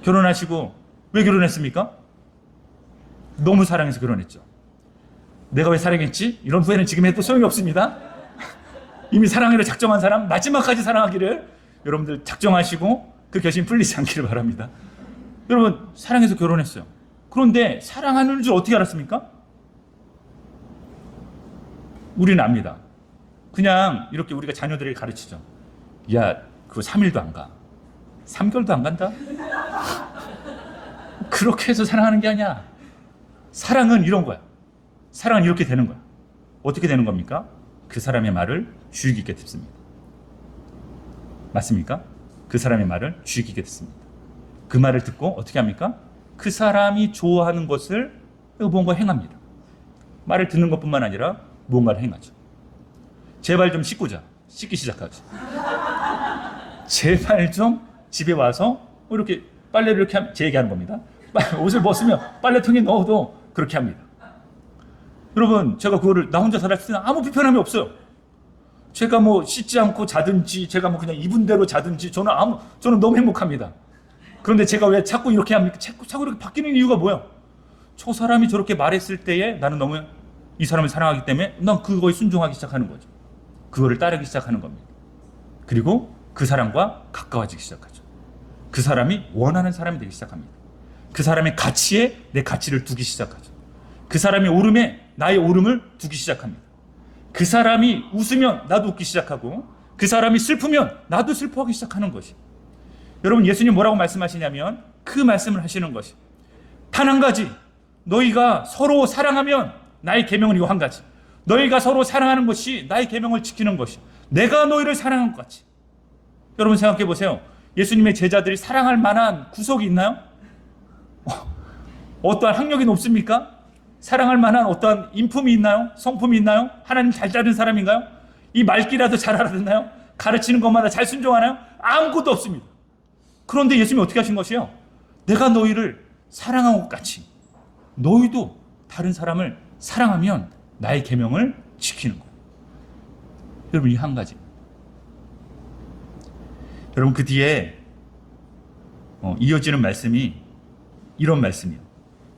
결혼하시고 왜 결혼했습니까? 너무 사랑해서 결혼했죠. 내가 왜 사랑했지? 이런 후회는 지금 해도 소용이 없습니다. 이미 사랑하기로 작정한 사람 마지막까지 사랑하기를 여러분들 작정하시고 그 결심 풀리지 않기를 바랍니다. 여러분 사랑해서 결혼했어요. 그런데 사랑하는 줄 어떻게 알았습니까? 우리는 압니다. 그냥 이렇게 우리가 자녀들에게 가르치죠. 야, 그거 3일도 안 가. 3개월도 안 간다? 그렇게 해서 사랑하는 게 아니야. 사랑은 이런 거야. 사랑은 이렇게 되는 거야. 어떻게 되는 겁니까? 그 사람의 말을 주의 깊게 듣습니다. 맞습니까? 그 사람의 말을 주의 깊게 듣습니다. 그 말을 듣고 어떻게 합니까? 그 사람이 좋아하는 것을 무언가 행합니다. 말을 듣는 것뿐만 아니라 무언가를 행하죠. 제발 좀 씻고자. 씻기 시작하죠. 제발 좀 집에 와서 이렇게 빨래를 이렇게 제 얘기하는 겁니다. 옷을 벗으면 빨래통에 넣어도 그렇게 합니다. 여러분 제가 그거를 나 혼자 살았을 때는 아무 불편함이 없어요. 제가 뭐 씻지 않고 자든지 제가 뭐 그냥 입은 대로 자든지 저는 너무 행복합니다. 그런데 제가 왜 자꾸 이렇게 합니까? 자꾸 이렇게 바뀌는 이유가 뭐야? 저 사람이 저렇게 말했을 때에 나는 너무 이 사람을 사랑하기 때문에 난 그거에 순종하기 시작하는 거죠. 그거를 따르기 시작하는 겁니다. 그리고 그 사람과 가까워지기 시작하죠. 그 사람이 원하는 사람이 되기 시작합니다. 그 사람의 가치에 내 가치를 두기 시작하죠. 그 사람의 오름에 나의 오름을 두기 시작합니다. 그 사람이 웃으면 나도 웃기 시작하고 그 사람이 슬프면 나도 슬퍼하기 시작하는 것이. 여러분, 예수님 뭐라고 말씀하시냐면 그 말씀을 하시는 것이 단 한 가지, 너희가 서로 사랑하면 나의 계명은 이거 한 가지, 너희가 서로 사랑하는 것이 나의 계명을 지키는 것이, 내가 너희를 사랑한 것 같이. 여러분 생각해 보세요. 예수님의 제자들이 사랑할 만한 구석이 있나요? 어떠한 학력이 높습니까? 사랑할 만한 어떠한 인품이 있나요? 성품이 있나요? 하나님 잘 따른 사람인가요? 이 말귀라도 잘 알아듣나요? 가르치는 것마다 잘 순종하나요? 아무것도 없습니다. 그런데 예수님이 어떻게 하신 것이요? 내가 너희를 사랑한 것 같이 너희도 다른 사람을 사랑하면 나의 계명을 지키는 거예요. 여러분, 이 한 가지. 여러분, 그 뒤에 이어지는 말씀이 이런 말씀이에요.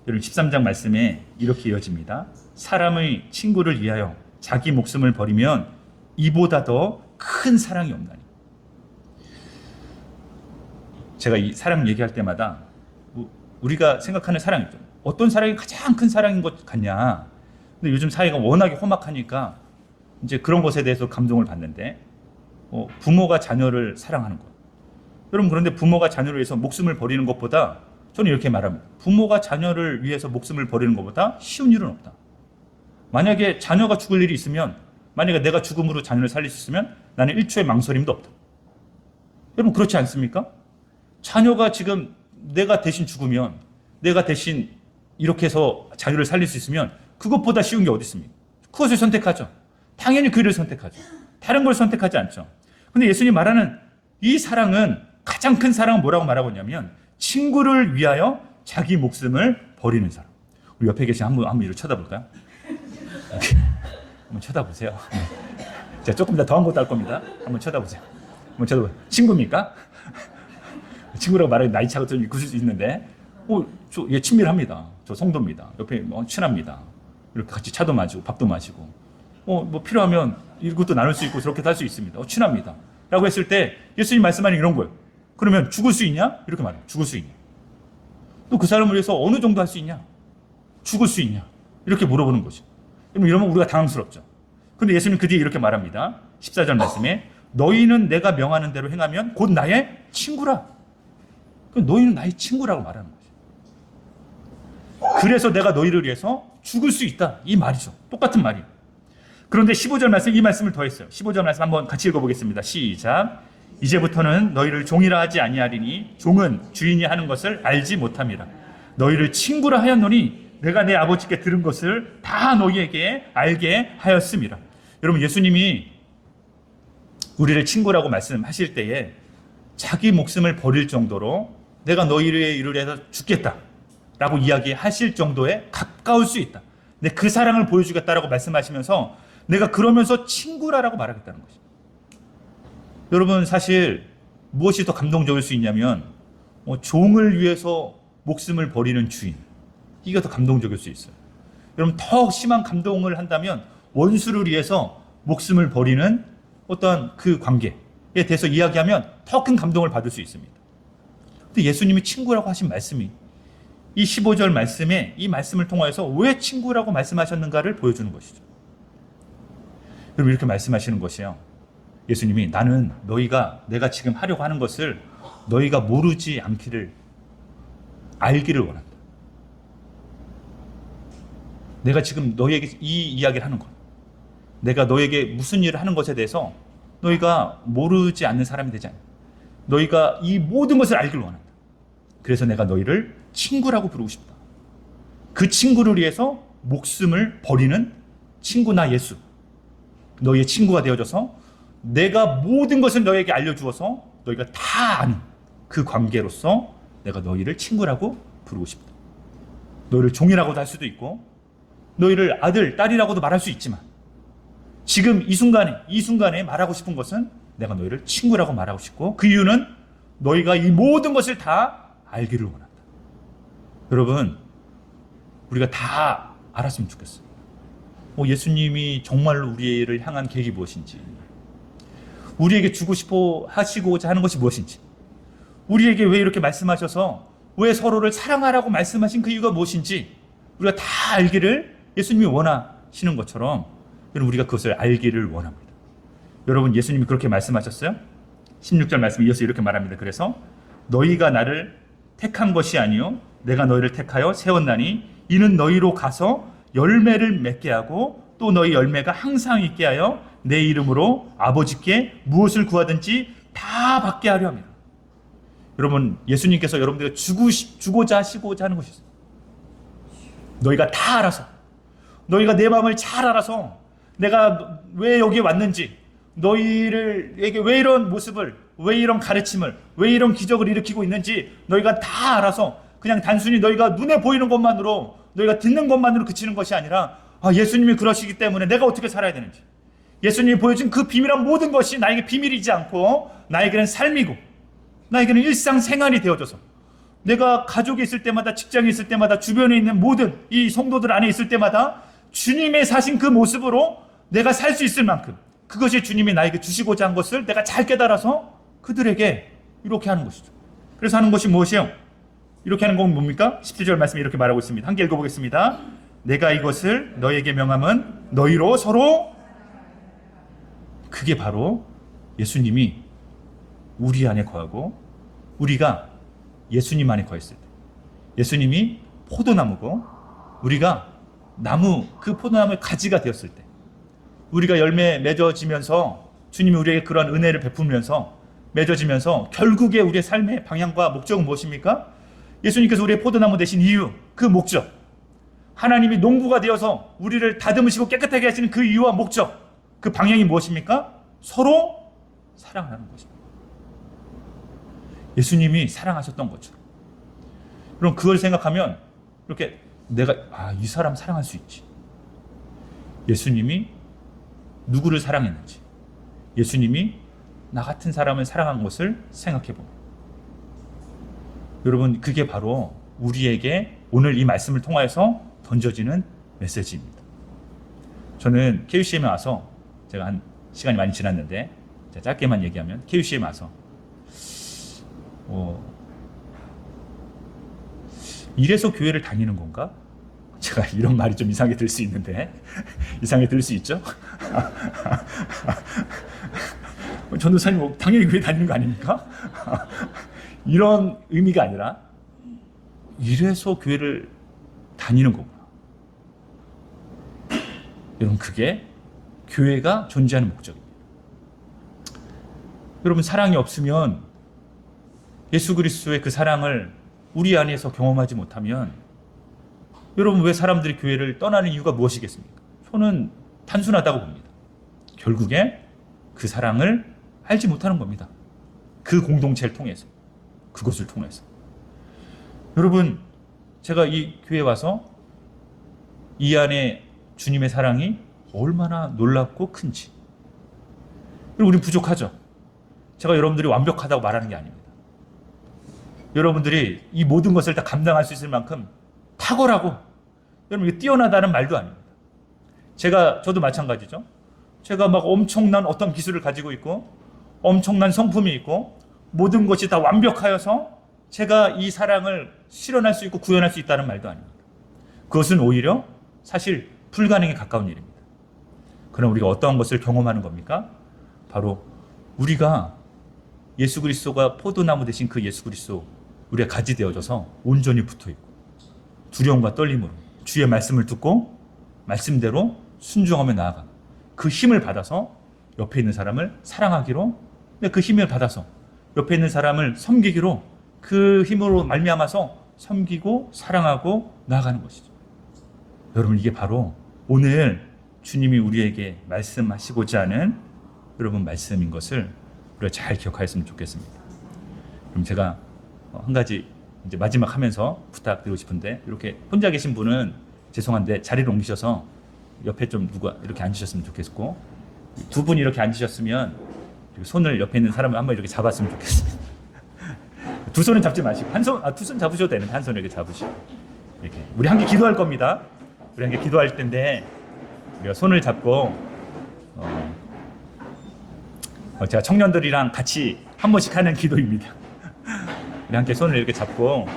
여러분, 13장 말씀에 이렇게 이어집니다. 사람의 친구를 위하여 자기 목숨을 버리면 이보다 더 큰 사랑이 없나니. 제가 이 사랑 얘기할 때마다 우리가 생각하는 사랑이죠. 어떤 사랑이 가장 큰 사랑인 것 같냐. 근데 요즘 사회가 워낙에 험악하니까 이제 그런 것에 대해서 감동을 받는데, 부모가 자녀를 사랑하는 것. 여러분, 그런데 부모가 자녀를 위해서 목숨을 버리는 것보다, 저는 이렇게 말합니다. 부모가 자녀를 위해서 목숨을 버리는 것보다 쉬운 일은 없다. 만약에 자녀가 죽을 일이 있으면, 만약에 내가 죽음으로 자녀를 살릴 수 있으면 나는 1초의 망설임도 없다. 여러분, 그렇지 않습니까? 자녀가 지금 내가 대신 죽으면, 내가 대신 이렇게 해서 자녀를 살릴 수 있으면 그것보다 쉬운 게 어디 있습니까? 그것을 선택하죠. 당연히 그 일을 선택하죠. 다른 걸 선택하지 않죠. 근데 예수님 말하는 이 사랑은, 가장 큰 사랑은 뭐라고 말하고 있냐면 친구를 위하여 자기 목숨을 버리는 사람. 우리 옆에 계신 한번 이렇게 쳐다볼까요? 한번 쳐다보세요. 자, 조금 더한 것도 할 겁니다. 한번 쳐다보세요. 한번 쳐다보세요. 친구입니까? 친구라고 말하기 나이 차가 좀 있을 수 있는데, 얘 친밀합니다. 저 성도입니다. 옆에 친합니다. 이렇게 같이 차도 마시고 밥도 마시고, 뭐 필요하면 이것도 나눌 수 있고 저렇게 할 수 있습니다. 친합니다. 라고 했을 때 예수님 말씀하는 이런 거예요. 그러면 죽을 수 있냐? 이렇게 말해요. 죽을 수 있냐? 또 그 사람을 위해서 어느 정도 할 수 있냐? 죽을 수 있냐? 이렇게 물어보는 거죠. 이러면 우리가 당황스럽죠. 그런데 예수님 그 뒤에 이렇게 말합니다. 14절 말씀에 너희는 내가 명하는 대로 행하면 곧 나의 친구라. 너희는 나의 친구라고 말하는 거죠. 그래서 내가 너희를 위해서 죽을 수 있다. 이 말이죠. 똑같은 말이에요. 그런데 15절 말씀, 이 말씀을 더했어요. 15절 말씀 한번 같이 읽어보겠습니다. 시작. 이제부터는 너희를 종이라 하지 아니하리니 종은 주인이 하는 것을 알지 못함이라. 너희를 친구라 하였노니 내가 내 아버지께 들은 것을 다 너희에게 알게 하였음이라. 여러분, 예수님이 우리를 친구라고 말씀하실 때에 자기 목숨을 버릴 정도로 내가 너희를 위해서 죽겠다라고 이야기하실 정도에 가까울 수 있다. 근데 그 사랑을 보여주겠다라고 말씀하시면서 내가 그러면서 친구라고 말하겠다는 거죠. 여러분, 사실 무엇이 더 감동적일 수 있냐면 종을 위해서 목숨을 버리는 주인, 이게 더 감동적일 수 있어요. 여러분, 더 심한 감동을 한다면 원수를 위해서 목숨을 버리는 어떤 그 관계에 대해서 이야기하면 더 큰 감동을 받을 수 있습니다. 근데 예수님이 친구라고 하신 말씀이 이 15절 말씀에, 이 말씀을 통해서 왜 친구라고 말씀하셨는가를 보여주는 것이죠. 여러분, 이렇게 말씀하시는 것이요. 예수님이 나는 내가 지금 하려고 하는 것을 너희가 모르지 않기를, 알기를 원한다. 내가 지금 너희에게 이 이야기를 하는 것, 내가 너에게 무슨 일을 하는 것에 대해서 너희가 모르지 않는 사람이 되지 않아. 너희가 이 모든 것을 알기를 원한다. 그래서 내가 너희를 친구라고 부르고 싶다. 그 친구를 위해서 목숨을 버리는 친구 나 예수, 너희의 친구가 되어줘서 내가 모든 것을 너희에게 알려주어서 너희가 다 아는 그 관계로서 내가 너희를 친구라고 부르고 싶다. 너희를 종이라고도 할 수도 있고 너희를 아들, 딸이라고도 말할 수 있지만 지금 이 순간에 말하고 싶은 것은 내가 너희를 친구라고 말하고 싶고, 그 이유는 너희가 이 모든 것을 다 알기를 원한다. 여러분, 우리가 다 알았으면 좋겠어요. 예수님이 정말로 우리를 향한 계획이 무엇인지, 우리에게 주고 싶어 하시고자 하는 것이 무엇인지, 우리에게 왜 이렇게 말씀하셔서 왜 서로를 사랑하라고 말씀하신 그 이유가 무엇인지 우리가 다 알기를 예수님이 원하시는 것처럼 여러분, 우리가 그것을 알기를 원합니다. 여러분, 예수님이 그렇게 말씀하셨어요. 16절 말씀 이어서 이렇게 말합니다. 그래서 너희가 나를 택한 것이 아니요 내가 너희를 택하여 세웠나니 이는 너희로 가서 열매를 맺게 하고 또 너희 열매가 항상 있게 하여 내 이름으로 아버지께 무엇을 구하든지 다 받게 하려 합니다. 여러분, 예수님께서 여러분들에게 주고자 하시고자 하는 것이 있어요. 너희가 다 알아서, 너희가 내 마음을 잘 알아서 내가 왜 여기에 왔는지, 너희에게 왜 이런 모습을, 왜 이런 가르침을, 왜 이런 기적을 일으키고 있는지 너희가 다 알아서 그냥 단순히 너희가 눈에 보이는 것만으로, 너희가 듣는 것만으로 그치는 것이 아니라 예수님이 그러시기 때문에 내가 어떻게 살아야 되는지, 예수님이 보여준 그 비밀한 모든 것이 나에게 비밀이지 않고 나에게는 삶이고 나에게는 일상생활이 되어져서 내가 가족에 있을 때마다, 직장에 있을 때마다, 주변에 있는 모든 이 성도들 안에 있을 때마다 주님의 사신 그 모습으로 내가 살 수 있을 만큼, 그것이 주님이 나에게 주시고자 한 것을 내가 잘 깨달아서 그들에게 이렇게 하는 것이죠. 그래서 하는 것이 무엇이에요? 이렇게 하는 건 뭡니까? 17절 말씀이 이렇게 말하고 있습니다. 함께 읽어보겠습니다. 내가 이것을 너희에게 명함은 너희로 서로, 그게 바로 예수님이 우리 안에 거하고 우리가 예수님 안에 거했을 때, 예수님이 포도나무고 우리가 나무, 그 포도나무의 가지가 되었을 때, 우리가 열매 맺어지면서 주님이 우리에게 그러한 은혜를 베풀면서 맺어지면서 결국에 우리의 삶의 방향과 목적은 무엇입니까? 예수님께서 우리의 포도나무 되신 이유, 그 목적, 하나님이 농부가 되어서 우리를 다듬으시고 깨끗하게 하시는 그 이유와 목적, 그 방향이 무엇입니까? 서로 사랑하는 것입니다. 예수님이 사랑하셨던 것처럼. 그럼 그걸 생각하면 이렇게 내가 이 사람 사랑할 수 있지. 예수님이 누구를 사랑했는지, 예수님이 나 같은 사람을 사랑한 것을 생각해 보면, 여러분, 그게 바로 우리에게 오늘 이 말씀을 통하여서 던져지는 메시지입니다. 저는 KUCM에 와서, 제가 한 시간이 많이 지났는데 제가 짧게만 얘기하면, KUCM에 와서 이래서 교회를 다니는 건가? 제가 이런 말이 좀 이상하게 들 수 있는데, 이상하게 들 수 있죠? 전도사님 당연히 교회 다니는 거 아닙니까? 이런 의미가 아니라 이래서 교회를 다니는 거구나. 여러분, 그게 교회가 존재하는 목적입니다. 여러분, 사랑이 없으면, 예수 그리스도의 그 사랑을 우리 안에서 경험하지 못하면, 여러분, 왜 사람들이 교회를 떠나는 이유가 무엇이겠습니까? 저는 단순하다고 봅니다. 결국에 그 사랑을 알지 못하는 겁니다. 그 공동체를 통해서, 그것을 통해서. 여러분, 제가 이 교회에 와서 이 안에 주님의 사랑이 얼마나 놀랍고 큰지. 그리고 우리는 부족하죠. 제가 여러분들이 완벽하다고 말하는 게 아닙니다. 여러분들이 이 모든 것을 다 감당할 수 있을 만큼 탁월하고, 여러분, 이게 뛰어나다는 말도 아닙니다. 저도 마찬가지죠. 제가 막 엄청난 어떤 기술을 가지고 있고 엄청난 성품이 있고 모든 것이 다 완벽하여서 제가 이 사랑을 실현할 수 있고 구현할 수 있다는 말도 아닙니다. 그것은 오히려 사실 불가능에 가까운 일입니다. 그럼 우리가 어떠한 것을 경험하는 겁니까? 바로 우리가 예수 그리스도가 포도나무 되신 그 예수 그리스도, 우리가 가지 되어져서 온전히 붙어있고 두려움과 떨림으로 주의 말씀을 듣고 말씀대로 순종하며 나아가, 그 힘을 받아서 옆에 있는 사람을 사랑하기로, 그 힘을 받아서 옆에 있는 사람을 섬기기로, 그 힘으로 말미암아서 섬기고 사랑하고 나아가는 것이죠. 여러분, 이게 바로 오늘 주님이 우리에게 말씀하시고자 하는 여러분 말씀인 것을 우리가 잘 기억하였으면 좋겠습니다. 그럼 제가 한 가지 이제 마지막 하면서 부탁드리고 싶은데, 이렇게 혼자 계신 분은 죄송한데 자리를 옮기셔서 옆에 좀 누가 이렇게 앉으셨으면 좋겠고, 두 분이 이렇게 앉으셨으면 손을 옆에 있는 사람을 한번 이렇게 잡았으면 좋겠습니다. 두 손은 잡지 마시고 두 손 잡으셔도 되는데 한 손 이렇게 잡으시고 이렇게 우리 함께 기도할 겁니다. 우리 함께 기도할 텐데 우리가 손을 잡고 제가 청년들이랑 같이 한 번씩 하는 기도입니다. 우리 함께 손을 이렇게 잡고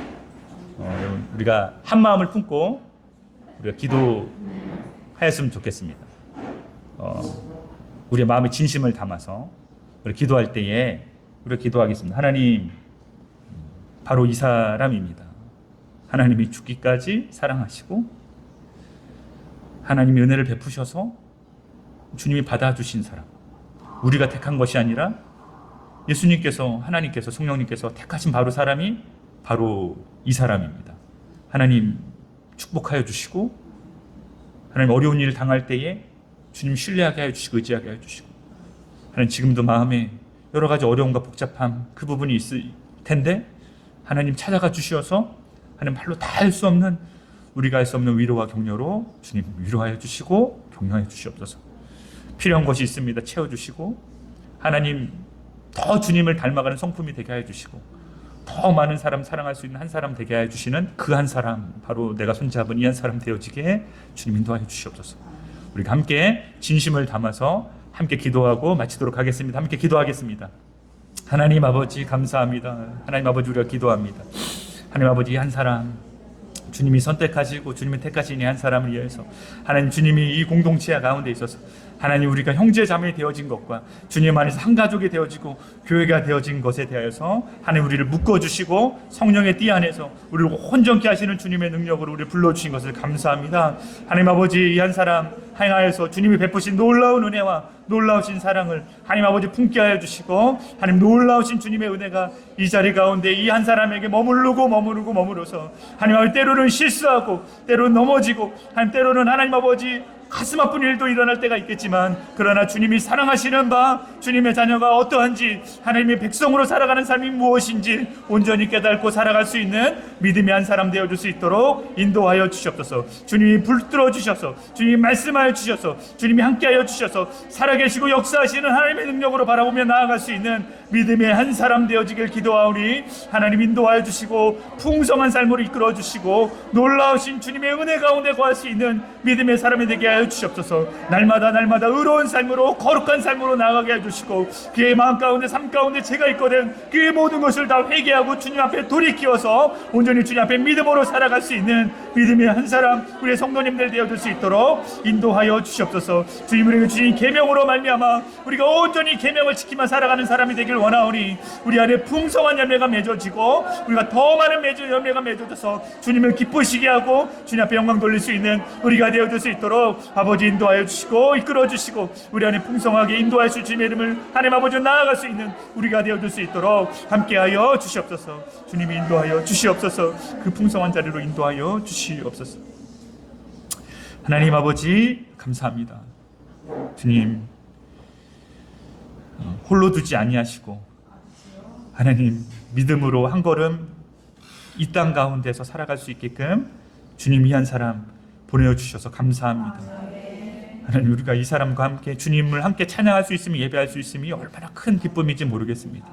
우리가 한 마음을 품고 우리가 기도하였으면 좋겠습니다. 우리의 마음의 진심을 담아서 우리 기도할 때에 우리가 기도하겠습니다. 하나님, 바로 이 사람입니다. 하나님이 죽기까지 사랑하시고 하나님이 은혜를 베푸셔서 주님이 받아주신 사람, 우리가 택한 것이 아니라 예수님께서, 하나님께서, 성령님께서 택하신 바로 사람이 바로 이 사람입니다. 하나님 축복하여 주시고 하나님 어려운 일을 당할 때에 주님 신뢰하게 하여 주시고 의지하게 하여 주시고 하나님 지금도 마음에 여러 가지 어려움과 복잡함 그 부분이 있을 텐데 하나님 찾아가 주시어서 하나님 말로 다 할 수 없는 우리가 할 수 없는 위로와 격려로 주님 위로하여 주시고 격려하여 주시옵소서. 필요한 것이 있습니다. 채워주시고 하나님 더 주님을 닮아가는 성품이 되게 하여 주시고 더 많은 사람 사랑할 수 있는 한 사람 되게 하여 주시는 그 한 사람, 바로 내가 손잡은 이 한 사람 되어지게 주님 인도하여 주시옵소서. 우리가 함께 진심을 담아서 함께 기도하고 마치도록 하겠습니다. 함께 기도하겠습니다. 하나님 아버지 감사합니다. 하나님 아버지 우리가 기도합니다. 하나님 아버지 한 사람 주님이 선택하시고 주님이 택하신 이 한 사람을 위해서 하나님 주님이 이 공동체 가운데 있어서 하나님 우리가 형제 자매 되어진 것과 주님 안에서 한 가족이 되어지고 교회가 되어진 것에 대하여서 하나님 우리를 묶어주시고 성령의 띠 안에서 우리를 온전케 하시는 주님의 능력으로 우리를 불러주신 것을 감사합니다. 하나님 아버지 이 한 사람 행하여서 주님이 베푸신 놀라운 은혜와 놀라우신 사랑을 하나님 아버지 품게 하여 주시고 하나님 놀라우신 주님의 은혜가 이 자리 가운데 이 한 사람에게 머무르서 하나님 아버지 때로는 실수하고 때로는 넘어지고 하나님 때로는 하나님 아버지 가슴 아픈 일도 일어날 때가 있겠지만 그러나 주님이 사랑하시는 바 주님의 자녀가 어떠한지 하나님의 백성으로 살아가는 삶이 무엇인지 온전히 깨닫고 살아갈 수 있는 믿음의 한 사람 되어줄 수 있도록 인도하여 주시옵소서. 주님이 불들어 주셔서 주님이 말씀하여 주셔서 주님이 함께하여 주셔서 살아계시고 역사하시는 하나님의 능력으로 바라보며 나아갈 수 있는 믿음의 한 사람 되어지길 기도하오니 하나님 인도하여 주시고 풍성한 삶으로 이끌어 주시고 놀라우신 주님의 은혜 가운데 거할 수 있는 믿음의 사람이 되게 하여 주시옵소서. 날마다 의로운 삶으로 거룩한 삶으로 나아가게 해주시고 그의 마음 가운데 삶 가운데 죄가 있거든 그의 모든 것을 다 회개하고 주님 앞에 돌이키어서 온전히 주님 앞에 믿음으로 살아갈 수 있는 믿음의 한 사람 우리의 성도님들 되어줄 수 있도록 인도하여 주시옵소서. 주님 우리에게 주신 계명으로 말미암아 우리가 온전히 계명을 지키며 살아가는 사람이 되길 원하오니 우리 안에 풍성한 열매가 맺어지고 우리가 더 많은 열매가 맺어져서 주님을 기쁘시게 하고 주님 앞에 영광 돌릴 수 있는 우리가 되어줄 수 있도록 아버지 인도하여 주시고 이끌어 주시고 우리 안에 풍성하게 인도하여 주님의 이름을 하나님 아버지 나아갈 수 있는 우리가 되어줄 수 있도록 함께하여 주시옵소서. 주님이 인도하여 주시옵소서. 그 풍성한 자리로 인도하여 주시옵소서. 하나님 아버지 감사합니다. 주님 홀로 두지 아니하시고 하나님 믿음으로 한 걸음 이 땅 가운데서 살아갈 수 있게끔 주님 이 한 사람 보내주셔서 감사합니다. 하나님 우리가 이 사람과 함께 주님을 함께 찬양할 수 있으면 예배할 수 있음이 얼마나 큰 기쁨인지 모르겠습니다.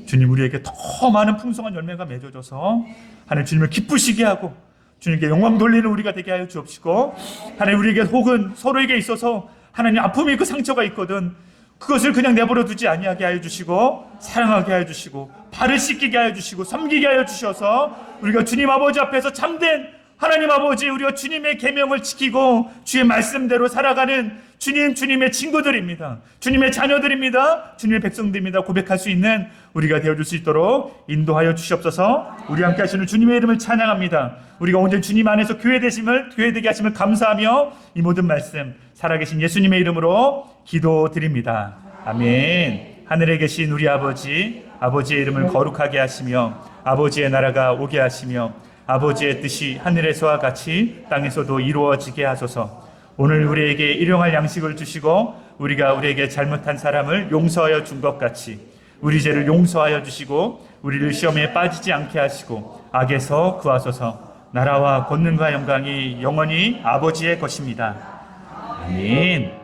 주님 우리에게 더 많은 풍성한 열매가 맺어져서 하나님 주님을 기쁘시게 하고 주님께 영광 돌리는 우리가 되게 하여 주옵시고 하나님 우리에게 혹은 서로에게 있어서 하나님 아픔이 있고 상처가 있거든 그것을 그냥 내버려 두지 아니하게 하여 주시고 사랑하게 하여 주시고 발을 씻기게 하여 주시고 섬기게 하여 주셔서 우리가 주님 아버지 앞에서 참된 하나님 아버지 우리가 주님의 계명을 지키고 주의 말씀대로 살아가는 주님의 친구들입니다. 주님의 자녀들입니다. 주님의 백성들입니다. 고백할 수 있는 우리가 되어줄 수 있도록 인도하여 주시옵소서. 우리 함께 하시는 주님의 이름을 찬양합니다. 우리가 온전히 주님 안에서 교회 되게 하심을 감사하며 이 모든 말씀 살아계신 예수님의 이름으로 기도드립니다. 아멘. 하늘에 계신 우리 아버지, 아버지의 이름을 거룩하게 하시며 아버지의 나라가 오게 하시며 아버지의 뜻이 하늘에서와 같이 땅에서도 이루어지게 하소서. 오늘 우리에게 일용할 양식을 주시고 우리가 우리에게 잘못한 사람을 용서하여 준 것 같이 우리 죄를 용서하여 주시고 우리를 시험에 빠지지 않게 하시고 악에서 구하소서. 나라와 권능과 영광이 영원히 아버지의 것입니다. 아멘.